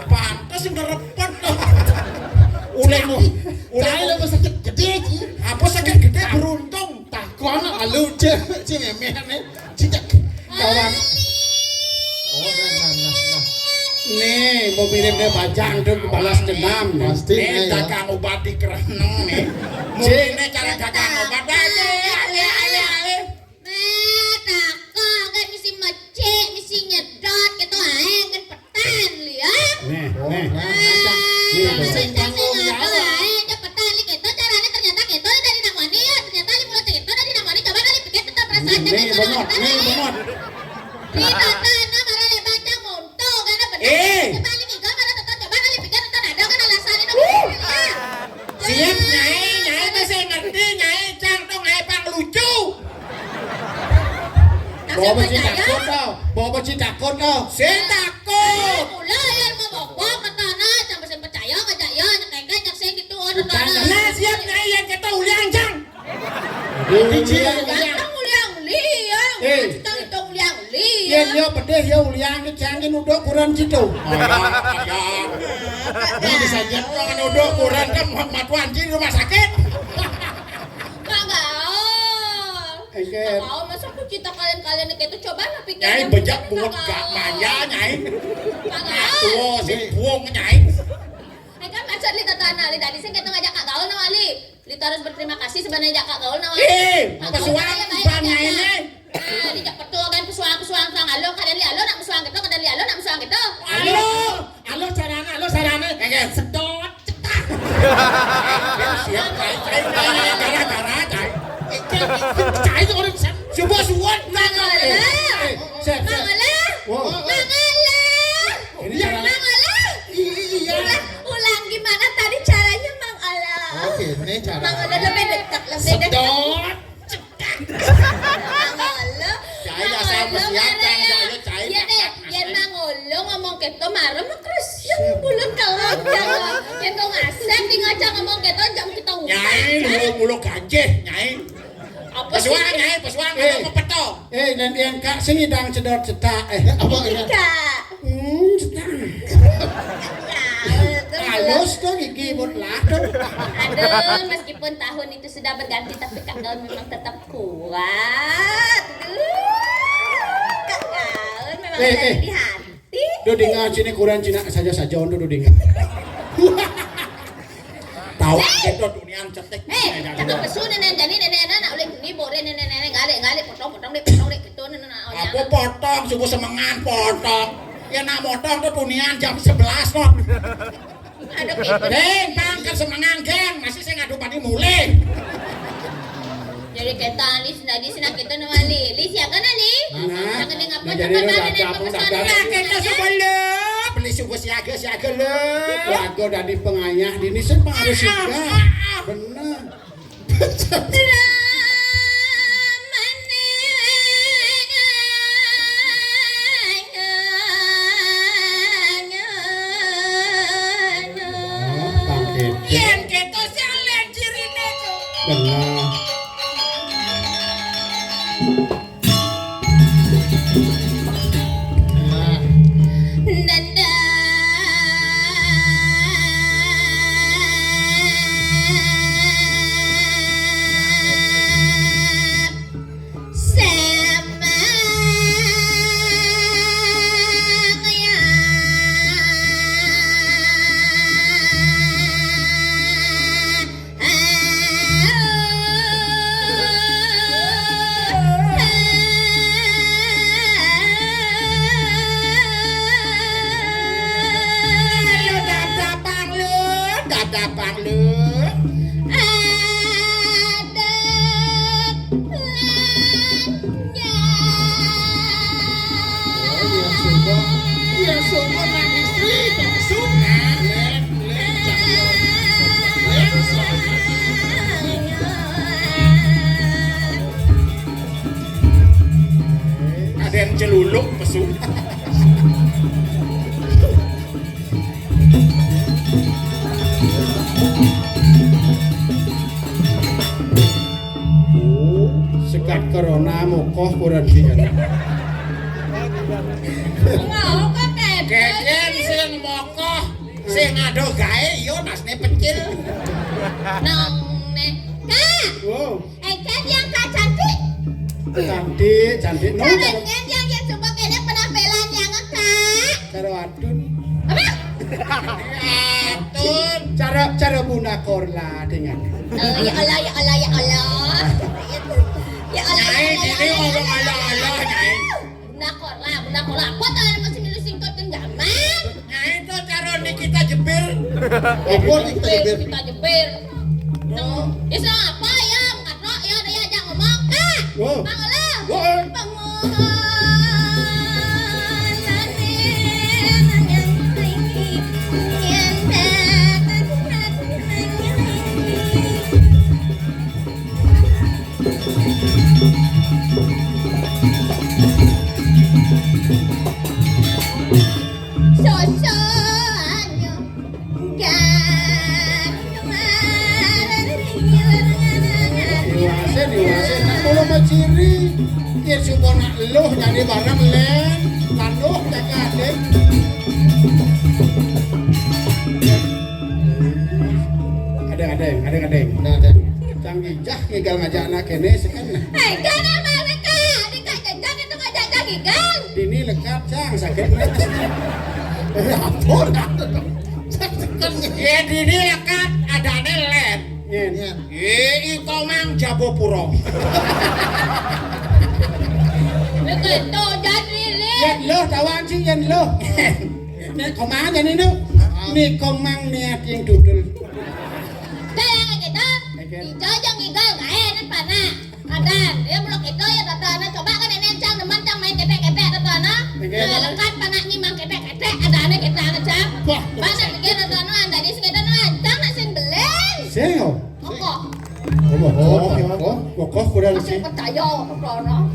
Speaker 8: Pantes ngerepet tuh. Ulemu.
Speaker 3: Saya lebih sakit gede Ci.
Speaker 8: Apa sakit gede beruntung.
Speaker 3: Takon alu ci memeh cicak kawan. Oh, nah.
Speaker 8: Nih, mau mirip dia bajang tuh balas dendam.
Speaker 3: Pasti
Speaker 8: nih,
Speaker 3: ya.
Speaker 8: dagang obat di kereneng nih. Ini cara dagang obat aja. Ale.
Speaker 7: Nah, takok kan misi mecek, misi nyedot gitu ae kan petan li ya.
Speaker 3: Nih.
Speaker 7: Sing ngapa ae cepetan li gitu caranya ternyata gitu dari namanya ya. Ternyata li mulut gitu dari namanya coba kali pikir tetap perasaan
Speaker 3: Nih, benar.
Speaker 7: Ini tata marah le baca monto karena benar. Kembali ke marah tetap coba kali pikir tetap ada kan alasan itu.
Speaker 8: Siap nyai tuh saya ngerti nyai cang tuh nyai pang lucu. Bawa beci takut tau. Saya takut.
Speaker 7: Mulai yang mau bawa ke tanah nonton.
Speaker 8: Nah, siap nyai yang kita uliang jang.
Speaker 7: Ganteng uliang liang. Ganteng itu uliang
Speaker 8: Yen
Speaker 7: liang.
Speaker 8: yo pedeh yo uliang jang nuduk kurang cido. Ini bisa nyetok nuduk kurang kan Muhammad Wanji rumah sakit.
Speaker 7: Nggak mau, masa aku cita kalian itu coba lah pikir.
Speaker 8: Nyai bejak buat gak manja nyai. Tuh si buang nyai.
Speaker 7: Kan macam li tatana li tadi saya kita ngajak kak gaul nama li. Li harus berterima kasih sebenarnya ajak kak gaul nama li.
Speaker 8: Pesuang banyak ini.
Speaker 7: Li jak petua kan pesuang sang alo kadang li alo nak pesuang gitu kadang li alo nak pesuang gitu.
Speaker 8: Alo sarana. Sedot cetak. Siap cai gara-gara cai. Cai itu orang coba suat
Speaker 7: Mangala. Ulang gimana tadi caranya Mang Ala?
Speaker 3: Oke, ini cara.
Speaker 7: Mang Ala lebih dekat.
Speaker 8: sedot.
Speaker 7: Mang Ala.
Speaker 8: Cai dah sama siap cai cai.
Speaker 7: Iya deh, yan Mang Ala ngomong keto marah mah terus yang bulan kalau jangan. Yan kau ngasep di ngaca ngomong keto jam kita ngutang.
Speaker 8: Nyai mulu gajeh nyai.
Speaker 7: Apa sih?
Speaker 8: Pesuang ngomong peto.
Speaker 5: Dan yang kak sini dang cedot cetak.
Speaker 3: Apa ini?
Speaker 7: Kak.
Speaker 5: Cetak.
Speaker 7: Ya,
Speaker 5: Halus tuh gigi buat lah.
Speaker 7: aduh, meskipun tahun itu sudah berganti tapi Kak Gaul memang tetap kuat. Kak Gaul memang ada di hati.
Speaker 5: Dudinga sini kurang cina saja untuk dudinga.
Speaker 8: Tawa itu dunia cetek.
Speaker 7: Cakap pesu nenek nak oleh ni bore nenek gale potong deh gitu nenek.
Speaker 8: Aku potong subuh semengan potong. Ya nak potong tuh dunia jam 11 kok.
Speaker 7: Aduh gitu.
Speaker 8: Pangkat semengan geng masih saya ngadu padi mulai.
Speaker 7: Jadi kita di sini kita nama Li siapa Li? Jangan dengar apa
Speaker 5: jadi
Speaker 7: cakap
Speaker 5: lu
Speaker 7: nenek
Speaker 5: dah
Speaker 7: pesan.
Speaker 8: Nah kita sebelum beli subuh siaga le.
Speaker 5: Lagu dari pengayah dini separuh juga. Bener.
Speaker 8: Yen kita salen cirine kok.
Speaker 5: Bener.
Speaker 7: Nanda sama
Speaker 8: Dadapang lu. Ya sungguh nang istri tak suka. Ada yang celuluk pesu.
Speaker 5: Sekat corona mokoh kurang tiga.
Speaker 7: mau kok
Speaker 8: Keken sing mokoh sing ado gawe yo nasne pencil.
Speaker 7: nong ne Kak
Speaker 5: Wow,
Speaker 7: kan yang Kak cantik
Speaker 5: cantik. No,
Speaker 7: caranya yang coba kayaknya penampilannya Kak
Speaker 5: cara adun.
Speaker 7: apa?
Speaker 8: Atun.
Speaker 5: Cara bunda korla dengan.
Speaker 7: Ya Allah ya Allah ya Allah ya Allah
Speaker 8: Nyai ini ngomong ala-ala nyai.
Speaker 7: bunda korla apa tahu masih milih singkot kan gaman
Speaker 8: Nyai itu cara kita jebir.
Speaker 3: Apa nih kita jebir?
Speaker 7: kita jebir no itu apa ya katro ya ada aja ngomong Kak
Speaker 5: Wow.
Speaker 7: Pangalah
Speaker 5: Wow.
Speaker 7: Sosoanyo ganteng
Speaker 5: Jang gijah ngigal ngajak anak kene sekan.
Speaker 7: Kan emang mereka, dikak jajan itu ngajak gigang.
Speaker 5: Dini lekat Jang sakit nes.
Speaker 3: Ampun.
Speaker 8: Ya dini lekat adane let.
Speaker 5: Nyen.
Speaker 8: Iko mang Jabopuro.
Speaker 7: Lekat to jadi le.
Speaker 5: Yen lo tawan sih yen lo. Nek komang yen ini. Ni komang niat yang dudul.
Speaker 7: Kaya kita, dijajang gigang, enak pana. Adan, dia blok itu ya tatana. Coba kan nenek cang teman cang main ketek-ketek tatana. Lekat pana nyimang ketek-ketek, adane kita ngecang. Pana pikir tatana anda di sekitar cang nak sing beleng.
Speaker 5: Seo.
Speaker 7: Kok?
Speaker 5: Kokoh kurang
Speaker 7: Masih
Speaker 5: sih.
Speaker 7: percaya kono.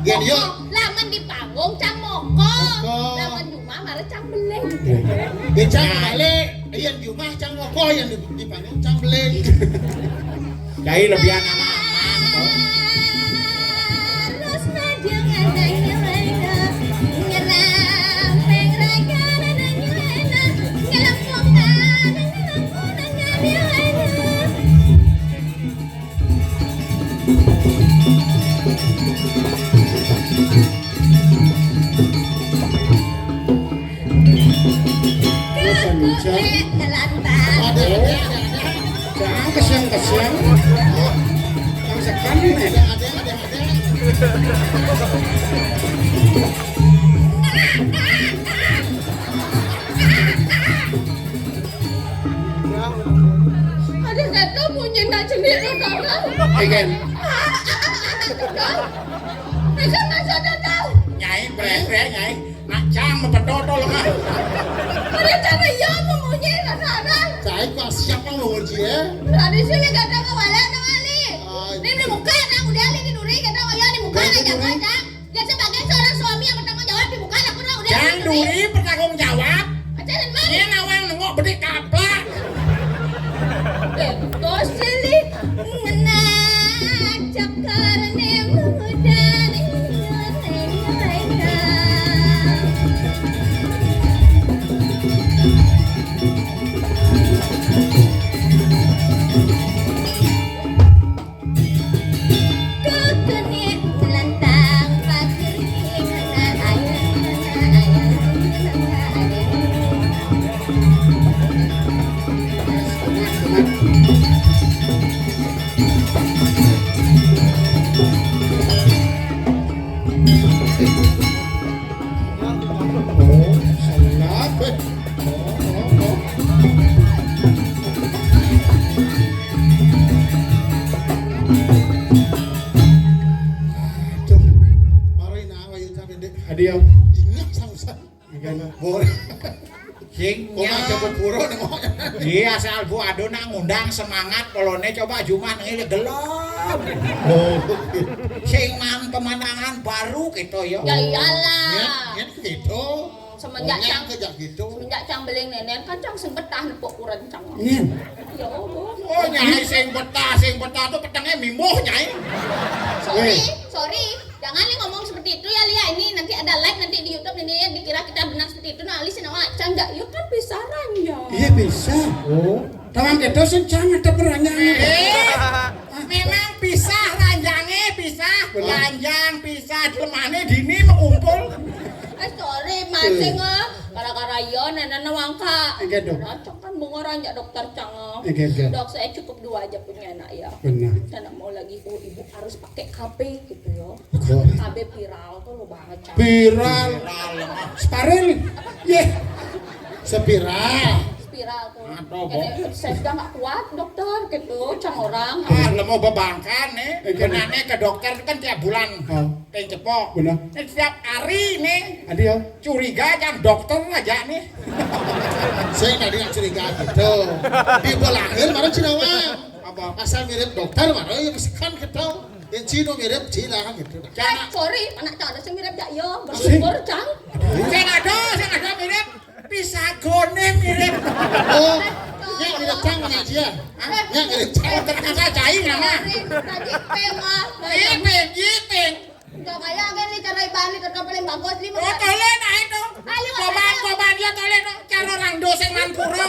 Speaker 3: Yen yo.
Speaker 7: Laman di panggung cang moko. Laman cuma mare cang beleng.
Speaker 3: Becang balik. Yen di rumah cang ngoko yang di panggung cang beleng.
Speaker 8: Dai lebih anak
Speaker 7: Terus jangan nanya ngelam pengraga nanya ngelam pongan nanya
Speaker 5: Jang kesiang. Yang sekan nih.
Speaker 7: ada satu punya nak sendiri orang.
Speaker 5: Igen.
Speaker 7: Bisa masa tahu.
Speaker 8: Nyai bre nyai. Nak cang mepetoto lo mah.
Speaker 7: Ada cara ya memunyi rasa.
Speaker 3: Saya kok siapa mau uji ya?
Speaker 7: Tadi sini kata kawala ngali. Ini muka nak udah ini duri kata kawala di muka aja kata. Ya sebagai seorang suami yang bertanggung jawab di muka aku udah.
Speaker 8: Jang duri bertanggung jawab.
Speaker 7: Aja dan mana?
Speaker 8: Dia nawang nengok bedik kaplak.
Speaker 7: Kau silih menajak karena muda
Speaker 5: Hadiah.
Speaker 3: Ingat samsan. Boleh.
Speaker 8: Sing
Speaker 3: Kok aja puro nengok.
Speaker 8: Dia asal bu ado nak ngundang semangat polone coba Jumat ngene gelap.
Speaker 3: Oh.
Speaker 8: Sing mang pemandangan baru gitu yo.
Speaker 7: Ya iyalah.
Speaker 3: Yen gitu.
Speaker 7: Semenjak cang
Speaker 3: kerja gitu.
Speaker 7: semenjak cang beling nenek kan cang sing betah nepuk ukuran cang.
Speaker 5: Nyen.
Speaker 7: Ya Allah.
Speaker 8: Oh nyai sing betah tuh petengnya mimbuh nyai.
Speaker 7: Sorry. Jangan nih ngomong seperti itu ya Lia. Ini nanti ada live nanti di YouTube ini dikira kita benar seperti itu. Nah, Ali sih nama cang enggak. Yuk kan pisaran ya.
Speaker 5: Iya bisa. Oh. Tawang kita sih jangan ada peranyaan.
Speaker 8: Memang pisah ranjangnya pisah. Ranjang pisah lemane dini mengumpul.
Speaker 7: Sorry masing gara-gara yo nenek wangka.
Speaker 5: Enggak dok.
Speaker 7: Cang kan mau ranjak dokter cang.
Speaker 5: Enggak.
Speaker 7: Dok saya cukup 2 aja punya anak ya.
Speaker 5: Benar.
Speaker 7: Saya nggak mau lagi ibu harus pakai KB gitu ya.
Speaker 5: Kok?
Speaker 7: KB viral tuh lo banget cang.
Speaker 5: Viral. Sparil. Yeh.
Speaker 3: Spiral.
Speaker 7: Spiral tuh.
Speaker 8: Aduh,
Speaker 7: Jadi saya sudah nggak kuat dokter gitu cang orang.
Speaker 8: Ah, lo mau bebankan nih. Kenane ke dokter kan tiap bulan.
Speaker 5: Oh.
Speaker 8: Ting cepok.
Speaker 5: Benar.
Speaker 8: Setiap hari nih
Speaker 5: Hadiah.
Speaker 8: curiga jam dokter aja nih.
Speaker 3: Saya tadi nggak curiga gitu. Di lahir mana Cinawa?
Speaker 8: Apa?
Speaker 3: Asal mirip dokter mana yang sekan gitu. Yang Cino mirip Cina gitu.
Speaker 7: Sorry anak cang ada mirip jak yo bersyukur cang.
Speaker 8: Saya ada mirip Pisagone mirip.
Speaker 3: Oh, yang mirip Cang mana aja? Yang mirip Cang.
Speaker 8: Ternyata cair nama.
Speaker 7: Tadi pema.
Speaker 8: Iping.
Speaker 7: Enggak kayak gini cara ibani tetap paling bagus lima.
Speaker 8: Oh tole nah itu. Koban dia tole no. Cara orang dosen manpuro.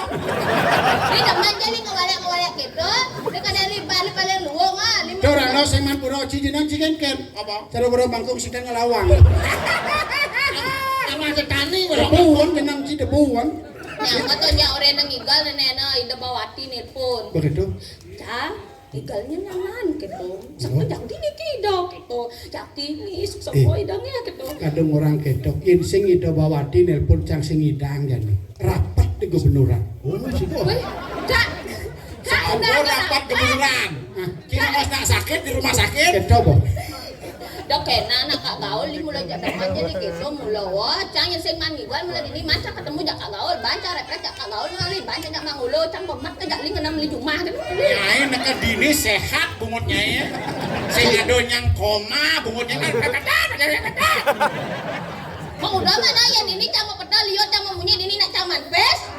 Speaker 7: Ini teman jadi ngawalek gitu. Ini kan dari ibani paling luar
Speaker 5: sing man pura jinjinan cikenken.
Speaker 8: Apa?
Speaker 5: Cara pura bangkung sikan ngelawang.
Speaker 8: Sama cetani
Speaker 5: Debuan kenang ci debuan.
Speaker 7: Yang katanya orang yang igal nenek ida bawati nelpon.
Speaker 5: Begitu.
Speaker 7: Cah, igalnya nyaman gitu. Sama jadi nih kido gitu. Jadi nih sama idangnya gitu.
Speaker 5: Kadang orang ketok yen sing ida bawati nelpon cang sing idang jane. Rapat di gubernuran.
Speaker 3: Oh, situ.
Speaker 7: Wih, cak. Cak udah
Speaker 8: rapat kebetulan. Kira pas nak sakit di rumah sakit.
Speaker 5: Ketok boh.
Speaker 7: Dok kena nak kak gaul di mulai jatuh manja di gitu mulai wah cang yang sing mani gua mulai ini manca ketemu jak kak gaul banca repet jak kak gaul mulai banca jak mangulo cang pemat ke jak ling enam li rumah gitu.
Speaker 8: Nyai nak dini sehat bungutnya ya. Sing ado yang koma bungutnya kata.
Speaker 7: Mau udah mana ya ini cang mau pedal liot cang mau bunyi ini nak cang manpes.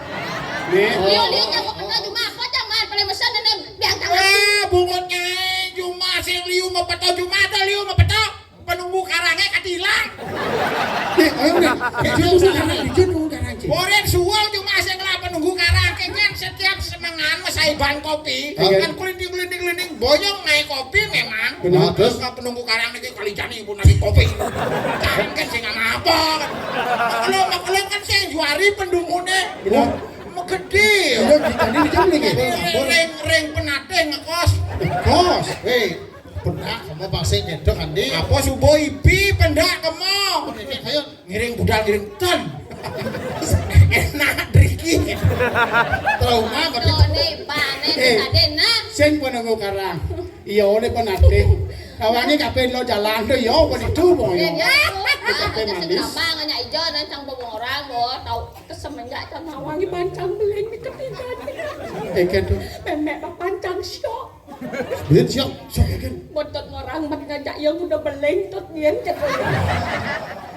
Speaker 5: Nih.
Speaker 7: Liot cang mau pedal cuma apa cang man paling mesan dan biar cang.
Speaker 8: Wah bungutnya cuma sing liu mau petau cuma ada liu mau petau. Penunggu karangnya katilang.
Speaker 5: Ayo nih. Dijun karang ci.
Speaker 8: Boren suwal cuma sing lah penunggu karang kan setiap semengan masaiban kopi. Kan kulinting boyong naik kopi memang.
Speaker 5: Benar.
Speaker 8: Terus penunggu karang iki kali jani pun lagi kopi. Karang kan sing apa. Kalau kan sing juari pendungune.
Speaker 5: Benar.
Speaker 8: Mau gede.
Speaker 5: Ayo jadi dijun nih.
Speaker 8: Ring penate ngekos.
Speaker 5: Kos.
Speaker 3: Hei, pernah sama Pak Sing kedok Andi.
Speaker 8: Apa subuh ibi pendak kemo.
Speaker 3: Ayo,
Speaker 8: Ngiring budal ngiring ton. Enak driki.
Speaker 3: trauma berarti.
Speaker 7: Done pane sadena.
Speaker 5: Sing penunggu karang. Iya oleh penate. Kawangi kabeh lo jalan tuh yo begitu boh yo.
Speaker 7: Ya, ada sekrabang nya ijo dan cang bobong orang bo tau kesemenjak cang nawangi bancang beleng di ketiga.
Speaker 5: Eken tuh.
Speaker 7: Pemek pancang syok.
Speaker 3: Duit siap.
Speaker 7: Botot orang mat ngajak yang udah beleng tot nyen cet.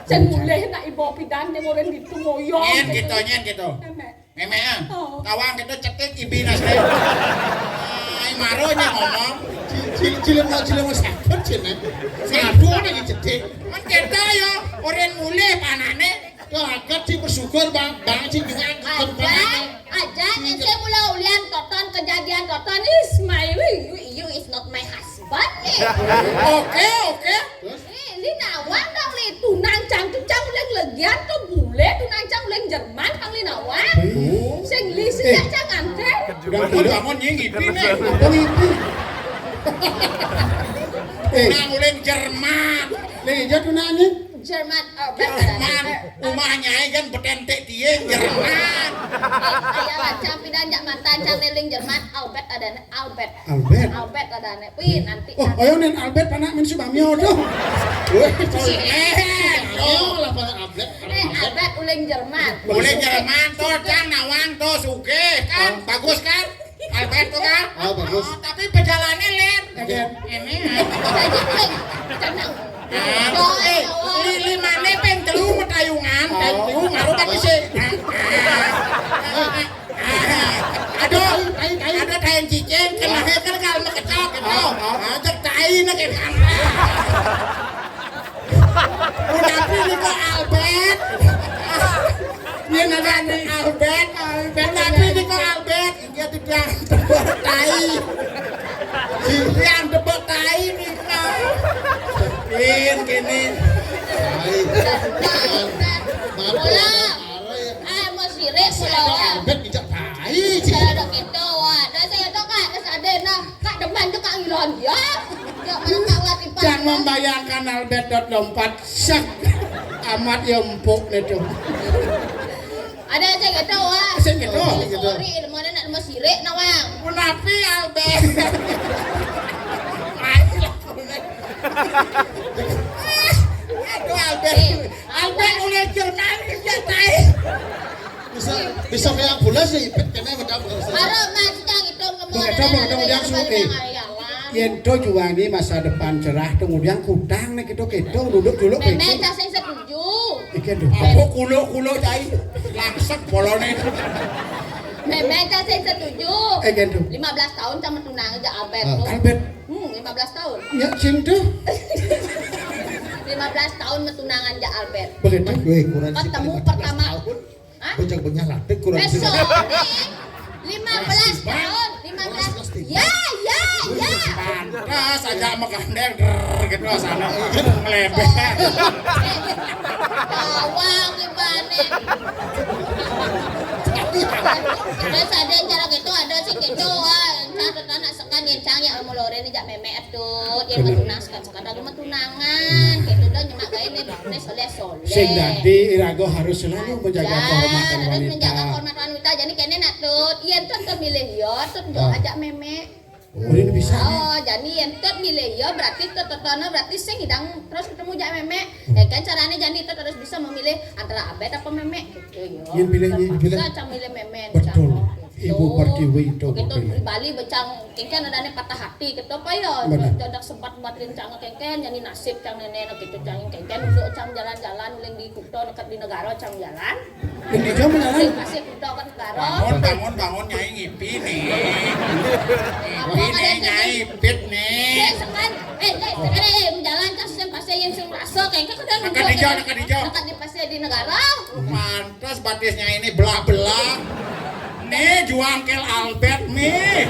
Speaker 7: Sen mulai nak ibu pidan yang orang gitu moyong.
Speaker 8: Nyen gitu.
Speaker 7: Pemek.
Speaker 8: Memang.
Speaker 7: Oh.
Speaker 8: Tawang kita cetek ibi nasre. Ai maronya ngomong.
Speaker 3: Cilem sakit cina. Aduh lagi cetek.
Speaker 8: Man kita yo orang mulai panane.
Speaker 3: Tuh agak sih bersyukur bang sih juga
Speaker 7: Aja yang saya mulai ulian toton kejadian toton is my you is not my husband nih.
Speaker 8: Oke.
Speaker 7: Li nawang dong li tunang cang uleng legian tuh bule tunang cang uleng Jerman kang li nawang. Sing li sejak cang anten.
Speaker 8: Udah bangun nyipi nih.
Speaker 5: Apa itu?
Speaker 8: Nang uleng Jerman.
Speaker 5: Nih jatuh nanya.
Speaker 7: Jerman
Speaker 8: Jerman. Rumahnya kan betente dia Jerman.
Speaker 7: Aya macam pidan jak mantan cang neling Jerman Albert ada Albert ada ne. Wih nanti.
Speaker 5: Oh, ayo nen Albert panak men subamio tuh.
Speaker 3: lah pada update.
Speaker 7: Albert uleng Jerman.
Speaker 8: Boleh Jerman tuh cang nawang tuh suge kan bagus kan. Albert tuh kan.
Speaker 3: Oh bagus.
Speaker 8: Tapi perjalanannya len. Ini.
Speaker 7: Jadi uleng canang.
Speaker 8: Lili mana peng telu metayungan, telu ngaruh kan sih. Ada tayang cicing, kena kan kalau kecok gitu. Ajak tai nak kan. Udah pilih kok Albert. Dia nanya nih Albert. Tapi ini kok Albert, dia tidak tebak tai. Yang tebak tai nih kau. Gini.
Speaker 7: Bola. Mau sirik bola.
Speaker 3: Albert tidak baik.
Speaker 7: Saya ada gitu, ada saya tuh kak, ada sadena, kak depan tuh kak Ilon ya. Ya mana kak lagi pak.
Speaker 5: Jangan membayangkan Albert lompat sak amat ya empuk itu.
Speaker 7: Ada saya gitu wah.
Speaker 5: Saya gitu.
Speaker 7: Sorry, ilmu ada nak mau sirik nawang.
Speaker 8: Menapi Albert. Aduh Albert mulai Jerman kerja tai.
Speaker 3: Bisa kayak bulan sih, karena betul.
Speaker 7: Baru mas cang itu
Speaker 5: Betul yang suke. Yen to juwangi masa depan cerah kemudian kutang nek itu duduk dulu
Speaker 7: Memang saya setuju.
Speaker 5: Ikan tuh.
Speaker 8: Apa kulo tai. Langsek bolone.
Speaker 7: Memang saya setuju.
Speaker 5: Ikan tuh.
Speaker 7: 15 tahun sama tunang aja Albert tuh.
Speaker 5: Albert.
Speaker 7: 15 tahun.
Speaker 5: Ya sing tuh.
Speaker 7: 15 tahun metunangan ja Albert.
Speaker 5: Begitu.
Speaker 3: Weh, kurang
Speaker 7: Ketemu pertama. Hah?
Speaker 3: Bocah banyak latek kurang sih.
Speaker 7: Besok nih 15 tahun mangga. Ya.
Speaker 8: Pantas aja megandeng gitu sana ngelebet.
Speaker 7: Bawang gimana? Terus ada cara gitu ada sih gitu cara anak sekan yang cangnya mulore ini jak memek tuh yang menunaskan sekadar cuma tunangan gitu dan nyemak gaya ini soleh.
Speaker 5: Sing dadi irago harus selalu menjaga kehormatan
Speaker 7: harus
Speaker 5: wanita.
Speaker 7: menjaga kehormatan wanita jadi kene nak tut yen tut milih yo tut jo ajak memek.
Speaker 5: Ini bisa.
Speaker 7: Oh, jadi yang tut milih yo berarti tut berarti sing hidang terus ketemu jak memek. Ya kan caranya jadi tut harus bisa memilih antara abet apa memek gitu yo.
Speaker 5: Yang pilihnya
Speaker 7: Bisa cang milih memek.
Speaker 5: Betul. Ibu Pertiwi itu.
Speaker 7: Begitu di Bali becang kengken ada patah hati gitu apa ya. Jodak sempat buat cang kengken jadi nasib cang nenek gitu cang kengken untuk cang jalan-jalan yang di Kuto dekat di negara cang jalan.
Speaker 5: Yang di jalan jalan.
Speaker 7: Masih Kuto kan negara.
Speaker 8: Bangun nyai ngipi nih. Ngipi nih nyai pit nih.
Speaker 7: Sekan jalan cang sen pasir yang sing raso kengken kadang
Speaker 8: Dekat di jauh.
Speaker 7: dekat di pasir di negara.
Speaker 8: Pantas batisnya ini belah-belah. Nih juangkel Albert nih.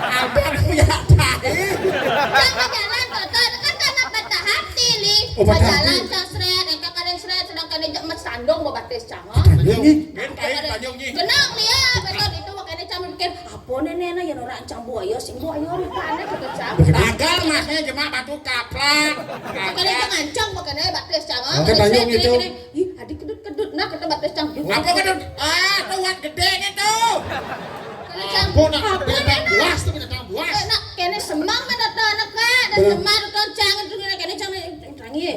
Speaker 8: Albert punya tahi.
Speaker 7: Jangan jalan kotor kan karena patah hati li.
Speaker 5: Oh, patah
Speaker 7: Jalan
Speaker 5: hati.
Speaker 7: cang seret, engkau kadang seret sedangkan dia mat sandong bawa batis cang.
Speaker 8: Tanjung nih.
Speaker 7: Kenang dia betul itu makanya cang mikir apa nenek yang orang cang buaya sing buaya rupanya gitu cang.
Speaker 8: Tagal masnya cuma batu kaplak.
Speaker 7: Makanya dia ngancang makanya batis cang.
Speaker 5: Oke, Tanjung itu.
Speaker 7: Ih, adik kedut nah kita batis cang.
Speaker 8: Apa kan? Tuan gede tuh.
Speaker 3: Ampun, beda buas tuh beda buas.
Speaker 7: Nak kene semang menata anak kak dan semang kan cang itu kene cang tangi.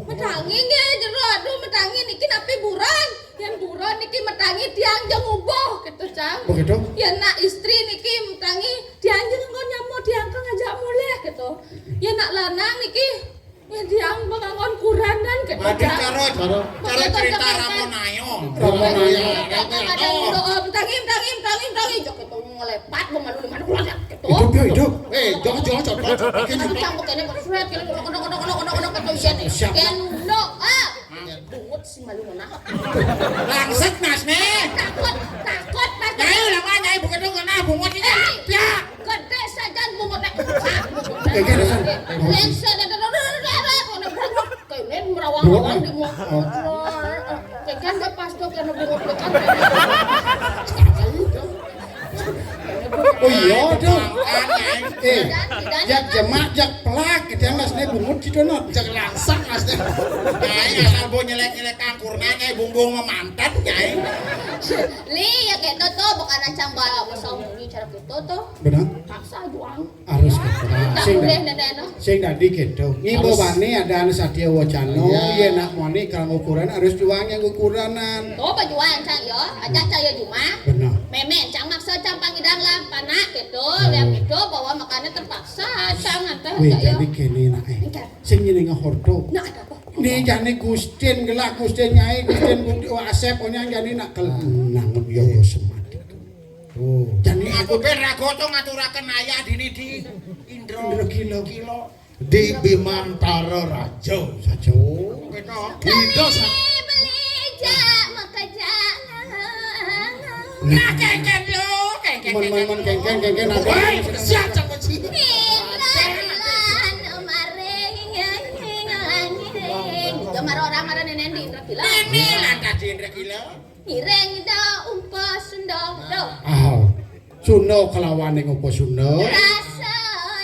Speaker 7: Metangi nge jero aduh metangi niki napi buran. Yang buran niki metangi tiang jeng uboh gitu cang.
Speaker 5: Begitu.
Speaker 7: Ya nak istri niki metangi tiang jeng nggon nyamo tiang kan ngajak mulih gitu. Ya nak lanang niki ya tiang bangun kuranan gitu
Speaker 8: Adik
Speaker 7: cang.
Speaker 8: cara cerita Ramonayo.
Speaker 7: Metangi jok itu ngelepat bemalu gitu.
Speaker 5: Hidup.
Speaker 3: Jangan cocok.
Speaker 7: Cang kene bersurat kodok gitu ken no bungut si malu mana.
Speaker 8: Langsek nas nih.
Speaker 7: Takut pas.
Speaker 8: Nyai udah mah nyai bukan dong kena bungut ini. Ya.
Speaker 7: Gede saja bungut nek. Lensa kenen merawang-rawang di muka. Kan gak pas tuh karena bungut dekat.
Speaker 5: Oh iya tuh. Jak jemak jak pelak gitu yang nasnya bungut gitu not.
Speaker 3: Jak langsak asnya.
Speaker 8: Nyai asal bu nyelek angkurnya nyai bumbung memantat nyai.
Speaker 7: Li ya gitu tuh bukan ancam bala musau muni cara gitu tuh.
Speaker 5: Benar.
Speaker 7: Paksa juang.
Speaker 5: Harus gitu.
Speaker 7: Tak boleh nenek.
Speaker 5: Sing dadi gitu. Ngibo bani ada anu Satya Wacana. Ye nak moni kalau ukuran harus juang yang ukuranan.
Speaker 7: Tuh pejuang cang yo, ajak caya Juma.
Speaker 5: Benar.
Speaker 7: Memen cang maksa cang pangidang lah panak gitu. Lihat gitu bahwa makannya terpaksa cang antah
Speaker 5: Wih
Speaker 7: yo.
Speaker 5: jadi kene nak sing nyene ngahordo.
Speaker 7: Nah ada apa?
Speaker 5: Ni jane Gustin gelak Gustin nyai Gustin Asep onya jadi nak kelenang yo semati. Oh, jane
Speaker 8: Aku ben rago to ngaturaken ayah dini di Indro
Speaker 5: kilo.
Speaker 3: Di Bimantara Raja
Speaker 5: Saja.
Speaker 8: Gitu.
Speaker 3: Indo
Speaker 7: Beli jak maka jangan.
Speaker 8: Nah kengken lo, kengken.
Speaker 5: Mon kengken ada.
Speaker 3: siap cak beci.
Speaker 7: Gemar orang marah nenek di Indra Gila.
Speaker 8: Ini lantas di Indra Gila.
Speaker 7: Ireng da umpa sendo do.
Speaker 5: Suno kelawane ngopo Suno?
Speaker 7: Rasa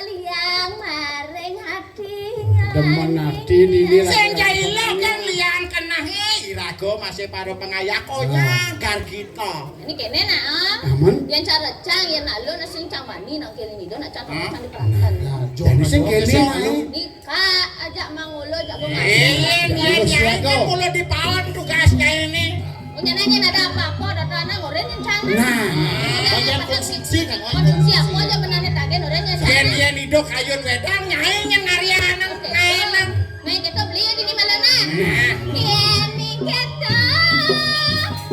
Speaker 7: liang maring hati.
Speaker 5: Demen hati ini
Speaker 8: Sing jaila kan liang kenah irago masih paro pengayakonya gargita.
Speaker 7: Ini kene nak.
Speaker 5: Aman.
Speaker 7: Yang cara cang yang nak lu nak sing cang mani nak keling itu nak cang cang di pelatan.
Speaker 5: Jadi sing kene
Speaker 7: Nikah ajak mangulo ajak gua
Speaker 8: Ini mulut di palan tugasnya ini.
Speaker 7: punya nanya ada apa-apa datang ngoren yang cang.
Speaker 5: Nah,
Speaker 3: bagian konsumsi kan.
Speaker 7: Konsumsi aku aja benarnya tagen orangnya
Speaker 8: Yen hidup kayun wedang nyai nyenarian enak.
Speaker 7: Main kita beli di mana nah? Ini kita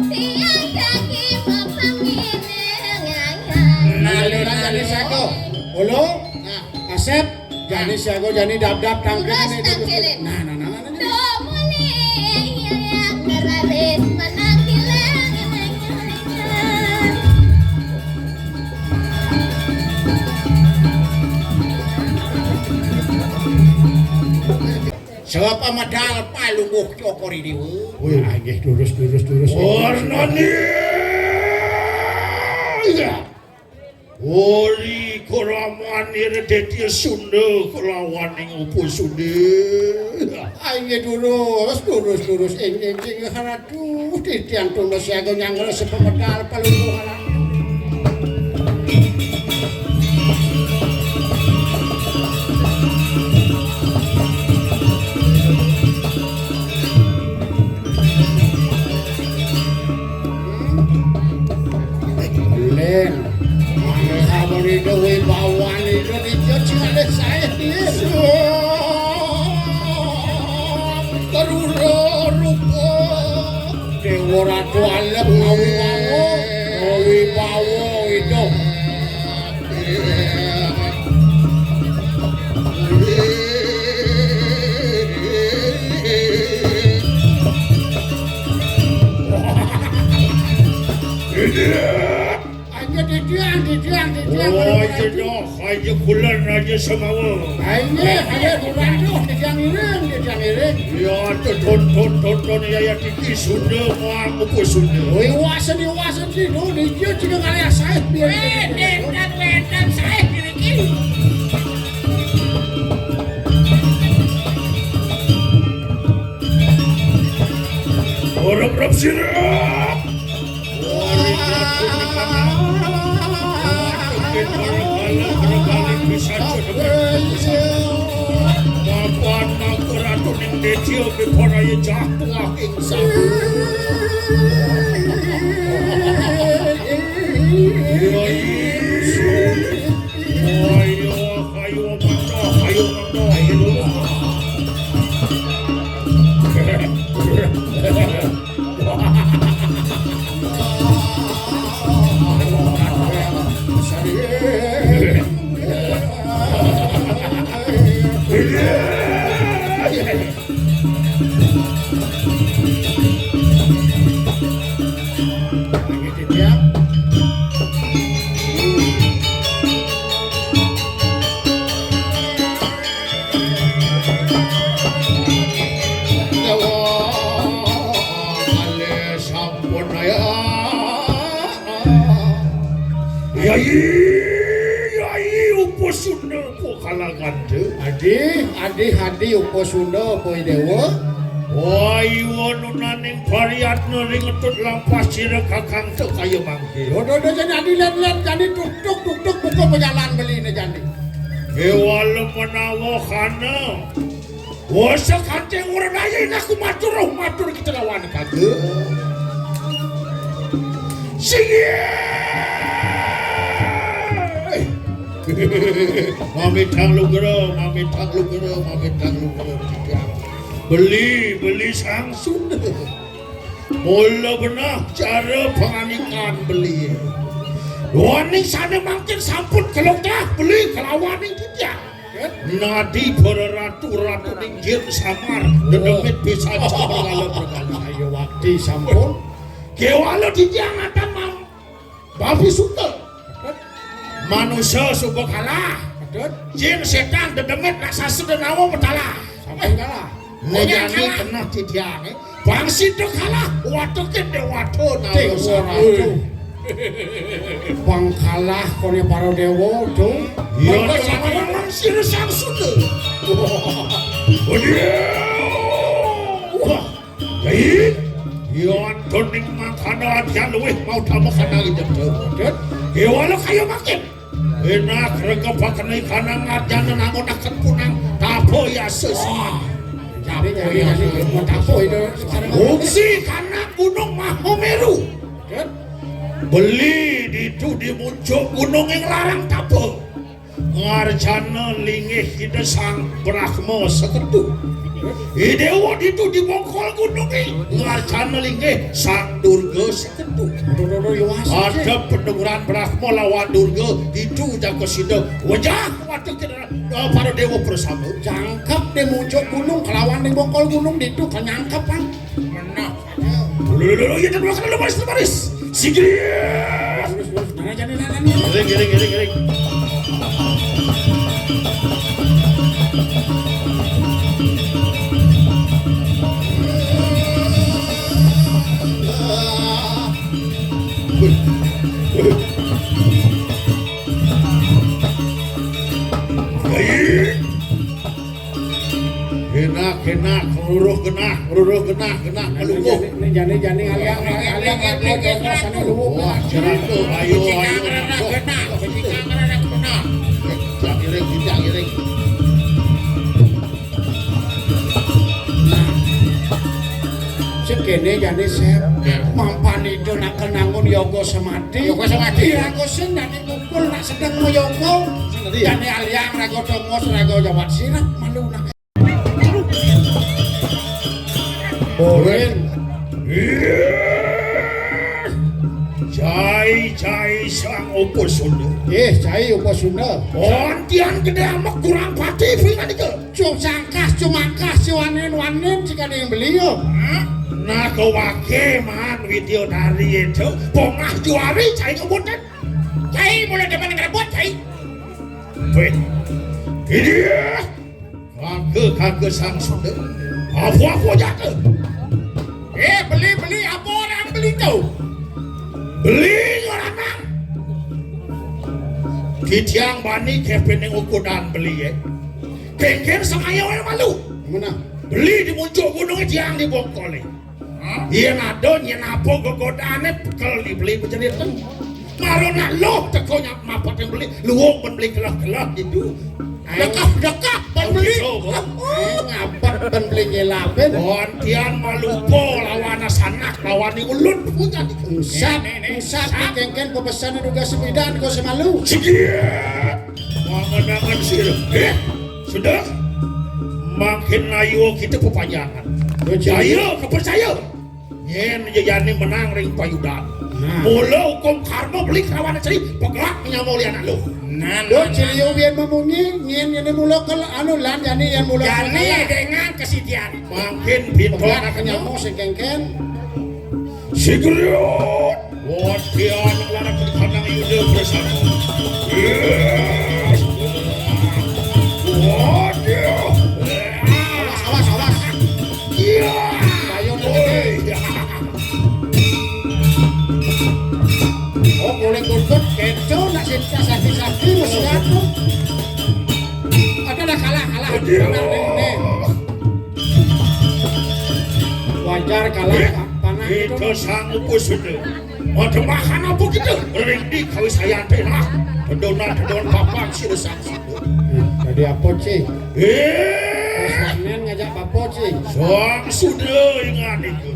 Speaker 7: tiang kaki
Speaker 5: naliran jadi sago. Ulu, Asep, jadi sago jadi dap-dap tangkil ini. Nah.
Speaker 8: Siapa medal palungguh cokori dewa.
Speaker 5: Wih, nggih durus.
Speaker 2: Warnani. Ya. Ori koramani redeti Sunda kelawaning upo Sunda.
Speaker 5: Nggih durus ing haratu titian tunggu siaga nyanggal sepemedal palungguh ala. Dewi bawan Indonesia cingale saya dia Karura rupa Dewa Ratu Alam Awi bawo itu Didiang.
Speaker 2: Oh, jedoh, aja bulan aja semawa.
Speaker 5: Ayo bulan tuh, didiang iring.
Speaker 2: Ya, tonton ya tiki Sunda, mau upo Sunda.
Speaker 5: Wasan sih, dia juga kali saya biar.
Speaker 7: Wedan saya kiri-kiri.
Speaker 2: Orang sirap. Barangkali bisa Makuan aku ratu ning decio beporaya jatuh ingsan. Ayo Yai upo Sunda po kalangan de.
Speaker 5: Adi upo Sunda boy dewa.
Speaker 2: Wai wonunaning variatna ring etut lampas sira kakang teu kaya mangke.
Speaker 5: Dodo jadi lihat jadi tuk buku penjalan beli ini jadi.
Speaker 2: Kewala menawa kana. Wasa kanteng urang aya aku matur kita lawan kageu. Mami tang lu gero. Beli sang Sunda. Mula benah cara penganikan beli. Waning sana mungkin sampun kalau dah beli kelawaning kita. Nadi para ratu ninggir samar dedemit bisa bergala.
Speaker 5: Ayo waktu sampun.
Speaker 2: Kewala ditiang ada mau babi Sunda. Manusia subuh kalah. Jin setan dedemit raksasa denawa betalah.
Speaker 5: Sampai kalah.
Speaker 2: Nejani kena titiang. Bangsi itu kalah. Watu kende watu
Speaker 5: Dewa Ratu. Bang kalah kone para dewa tuh.
Speaker 2: Ya sama orang sir sang Sunda. Wah. Baik. Yon toning makana yang luwih mau tamu kana hidup tuh. Ya walau kayu makin. Enak rega pakan ikan ngarjan nangonakan punang. Tapo ya sesuatu.
Speaker 5: Jadi mau tapo itu sekarang.
Speaker 2: Fungsi karena gunung Mahameru. Beli di muncul gunung yang larang tapo. Ngarjana lingih kita sang Brahma sekedu. Idewa itu di bongkol gunung ini. Ngarjana lingih sang Durga sekedu. Ada pendengaran Brahma lawan Durga itu jaga sida. Wajah waktu kita para dewa bersama.
Speaker 5: Jangkep deh muncul gunung kelawan di bongkol gunung itu kan nyangkep kan.
Speaker 2: Menang. Lulu ya dan belakang baris. Sigri.
Speaker 5: Mana jadi nananya?
Speaker 2: Giring. Kena ruruh genah melungguh.
Speaker 5: Jani aliang jogo sana luwu.
Speaker 2: Wah, cerita ayo. Tidak iring.
Speaker 5: Sekene jane sep mampan itu nak kenangun yoga samadhi raga sing dadi kumpul nak sedeng moyoga jane aliang raga dongos raga jawat sirap malu nak Boren
Speaker 2: Cai sang opo Sunda.
Speaker 5: cai opo Sunda
Speaker 2: Ontian gede amak kurang pati pingan itu.
Speaker 5: cung sangkas cumangkas wanen jika ada yang beli yo
Speaker 2: Nah kewake man video dari itu pongah juari cai kebutan.
Speaker 8: Cai mulai depan ngerebut cai.
Speaker 2: Wait, ini kagak sang Sunda. Apa jatuh?
Speaker 8: Beli apa orang beli tuh?
Speaker 2: Beli orang nang. Kitiang bani kepen yang ukuran beli ya. Kengken sengaja orang malu.
Speaker 5: mana
Speaker 2: Beli di muncul gunungnya tiang di bongkol. Iya nadon, iya napo gogodaannya pekel dibeli pencerita. Malu nak lo tekonya mapat yang beli. Luwung pun beli kelak gitu. Dekap pun beli.
Speaker 5: ngapat ben beli ngelapen
Speaker 2: Ontian malupo lawan sanak lawan ulun punya
Speaker 5: usap kengken pepesan juga sepidan kau semalu
Speaker 2: Sikiat mangan sih. Sudah makin ayo kita pepanjangan. Jaya kepercaya. Yen jayane menang ring payudan. Mula hukum karma beli kawan cari pegelak nyamau lian lu.
Speaker 5: do cilio biar memunyi ngien ini mula ke anu lan jani yang mula
Speaker 2: Jani dengan kesitian. Makin pintu
Speaker 5: pegat
Speaker 2: anak
Speaker 5: kenyamo si kengken
Speaker 2: Sigurd. Wadian larak di kandang yuda bersama. Wadian.
Speaker 5: awas
Speaker 2: Iya.
Speaker 5: bayon ini oh boleh gurgut keco nak cinta sakti masih aku ada kalah ini wajar kalah panah itu
Speaker 2: Itu sanggup sudah. Mau makan apa gitu? Ringdi kau saya tenang. Tedon papak sih besar.
Speaker 5: jadi apa sih panen ngajak apa sih
Speaker 2: Soang sudah ingat itu.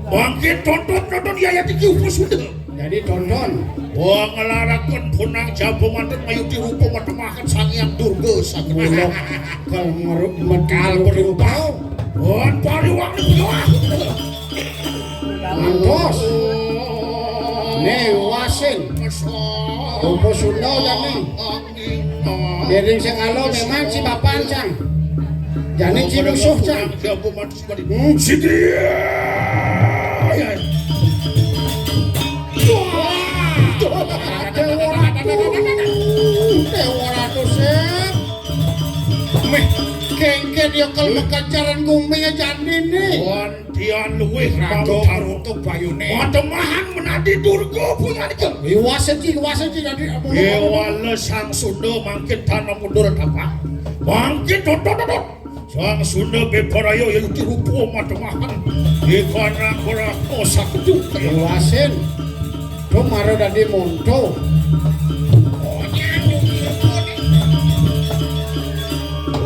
Speaker 2: Bangkit tonton dia yang tinggi sudah.
Speaker 5: jadi tonton
Speaker 2: Wah ngelarakan punang jabu mantan mayu dirupa mata makan sangiang durga
Speaker 5: mulok
Speaker 2: sakit.
Speaker 5: mekal berupau
Speaker 2: Wan pariwang ni punya.
Speaker 5: mantos nih wasin Opo Sunda jani Bering sekalo memang si bapan cang jani si musuh cang
Speaker 2: Jabu mantan sekali. Sidia.
Speaker 5: Dewa ratu sep kengke dia kalau mekacaran gumenya jani nih
Speaker 2: Wantian luwih mau tarutuk bayune. Matemahan menadi durga punya itu.
Speaker 5: Iwasan sih jadi apa
Speaker 2: Wala sang Sunda mangkin tanam mundur apa? Mangkin dot. Sang Sunda beparayo yang dirupo matemahan. Ikana kurang kosak itu.
Speaker 5: Iwasan tuh maro dadi monto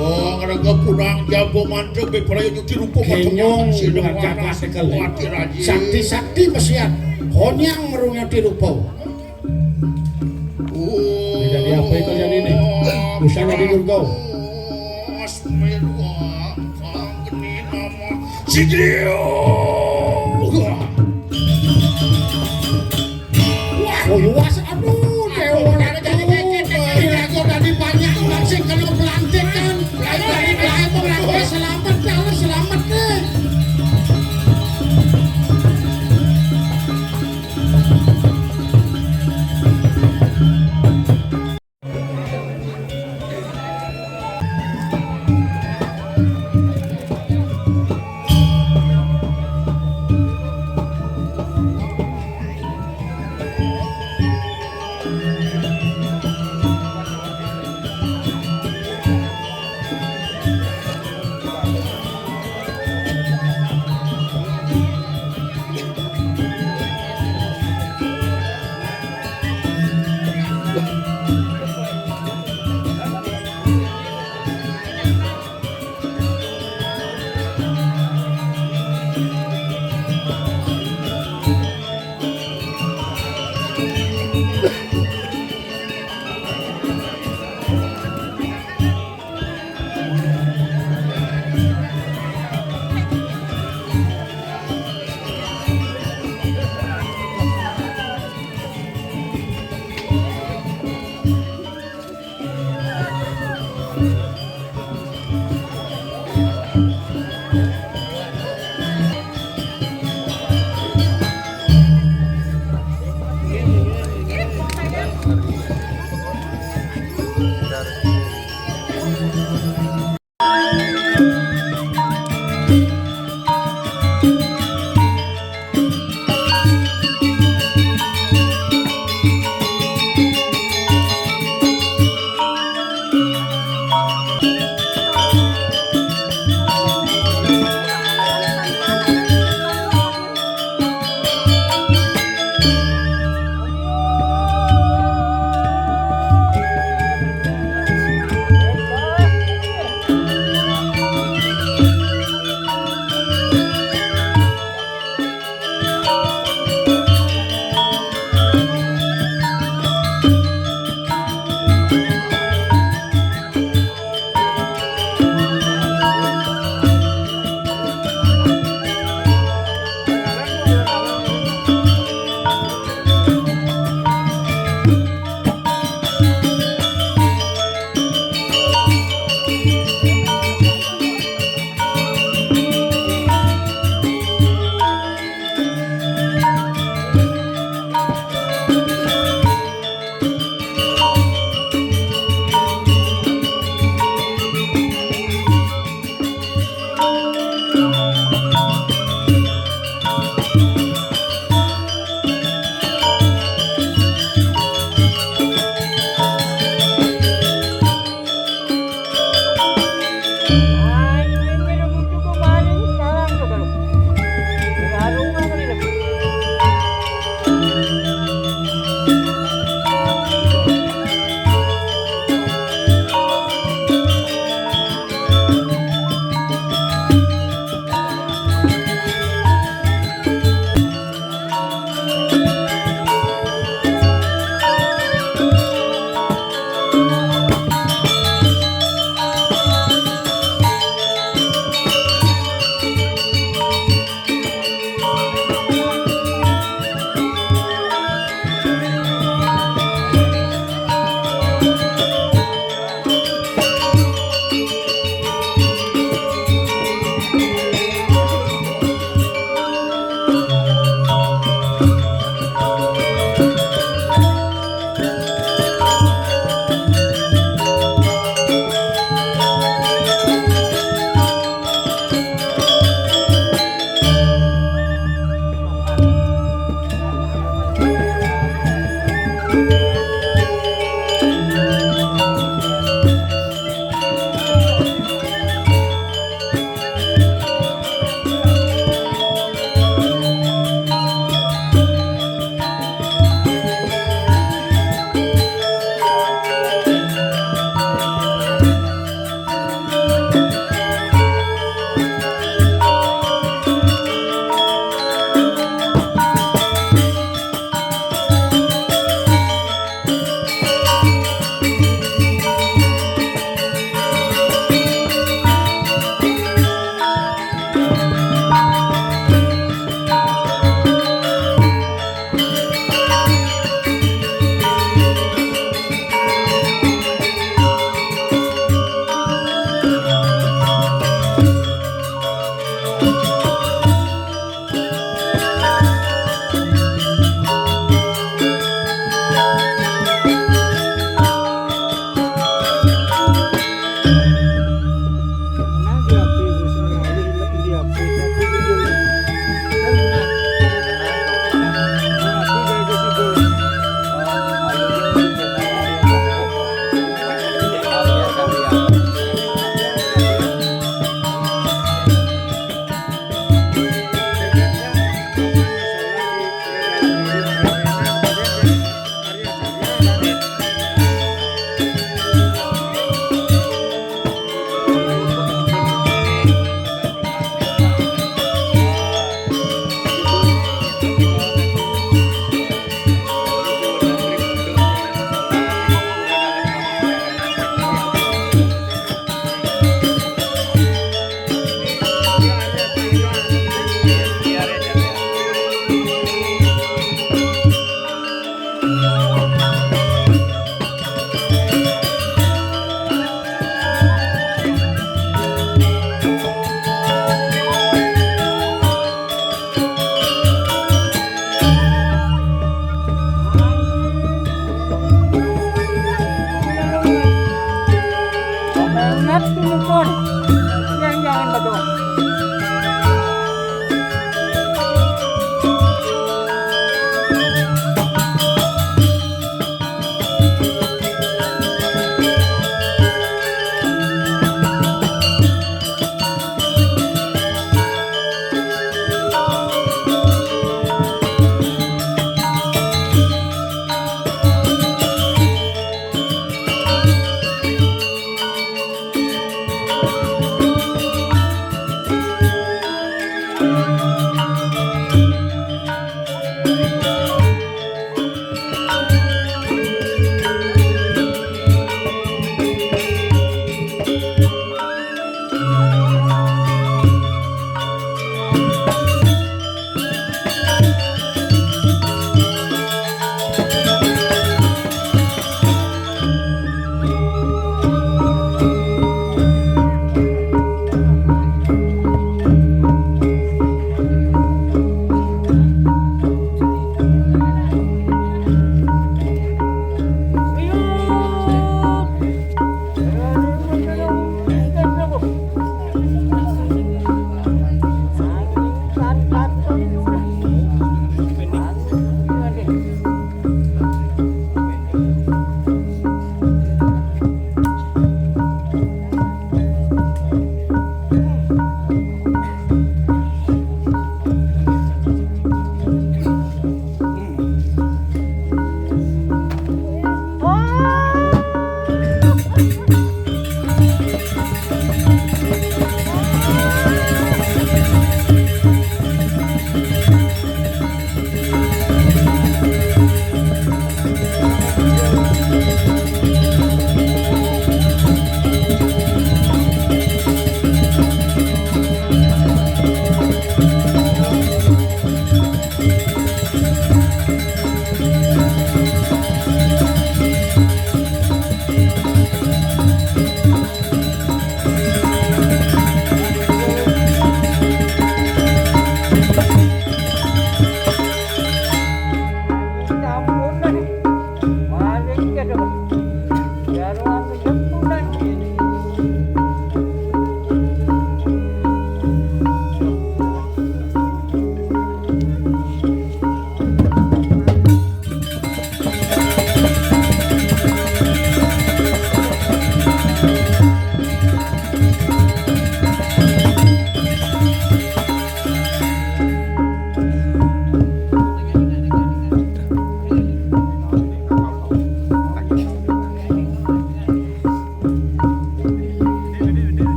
Speaker 2: Oh, ngeraga kurang jago mantu beparayo yang dirupo
Speaker 5: kenyong
Speaker 2: matemahan. Sidang
Speaker 5: ngajak
Speaker 2: wana
Speaker 5: sekali
Speaker 2: mati raji.
Speaker 5: sakti mesiat konyang merungnya di rupau jadi apa itu jadi ini usah jadi durga
Speaker 2: Sidrio.
Speaker 5: oh luas aduh dewa lagu tadi banyak langsung kalau melantik kan lain selamat deh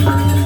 Speaker 2: Thank you.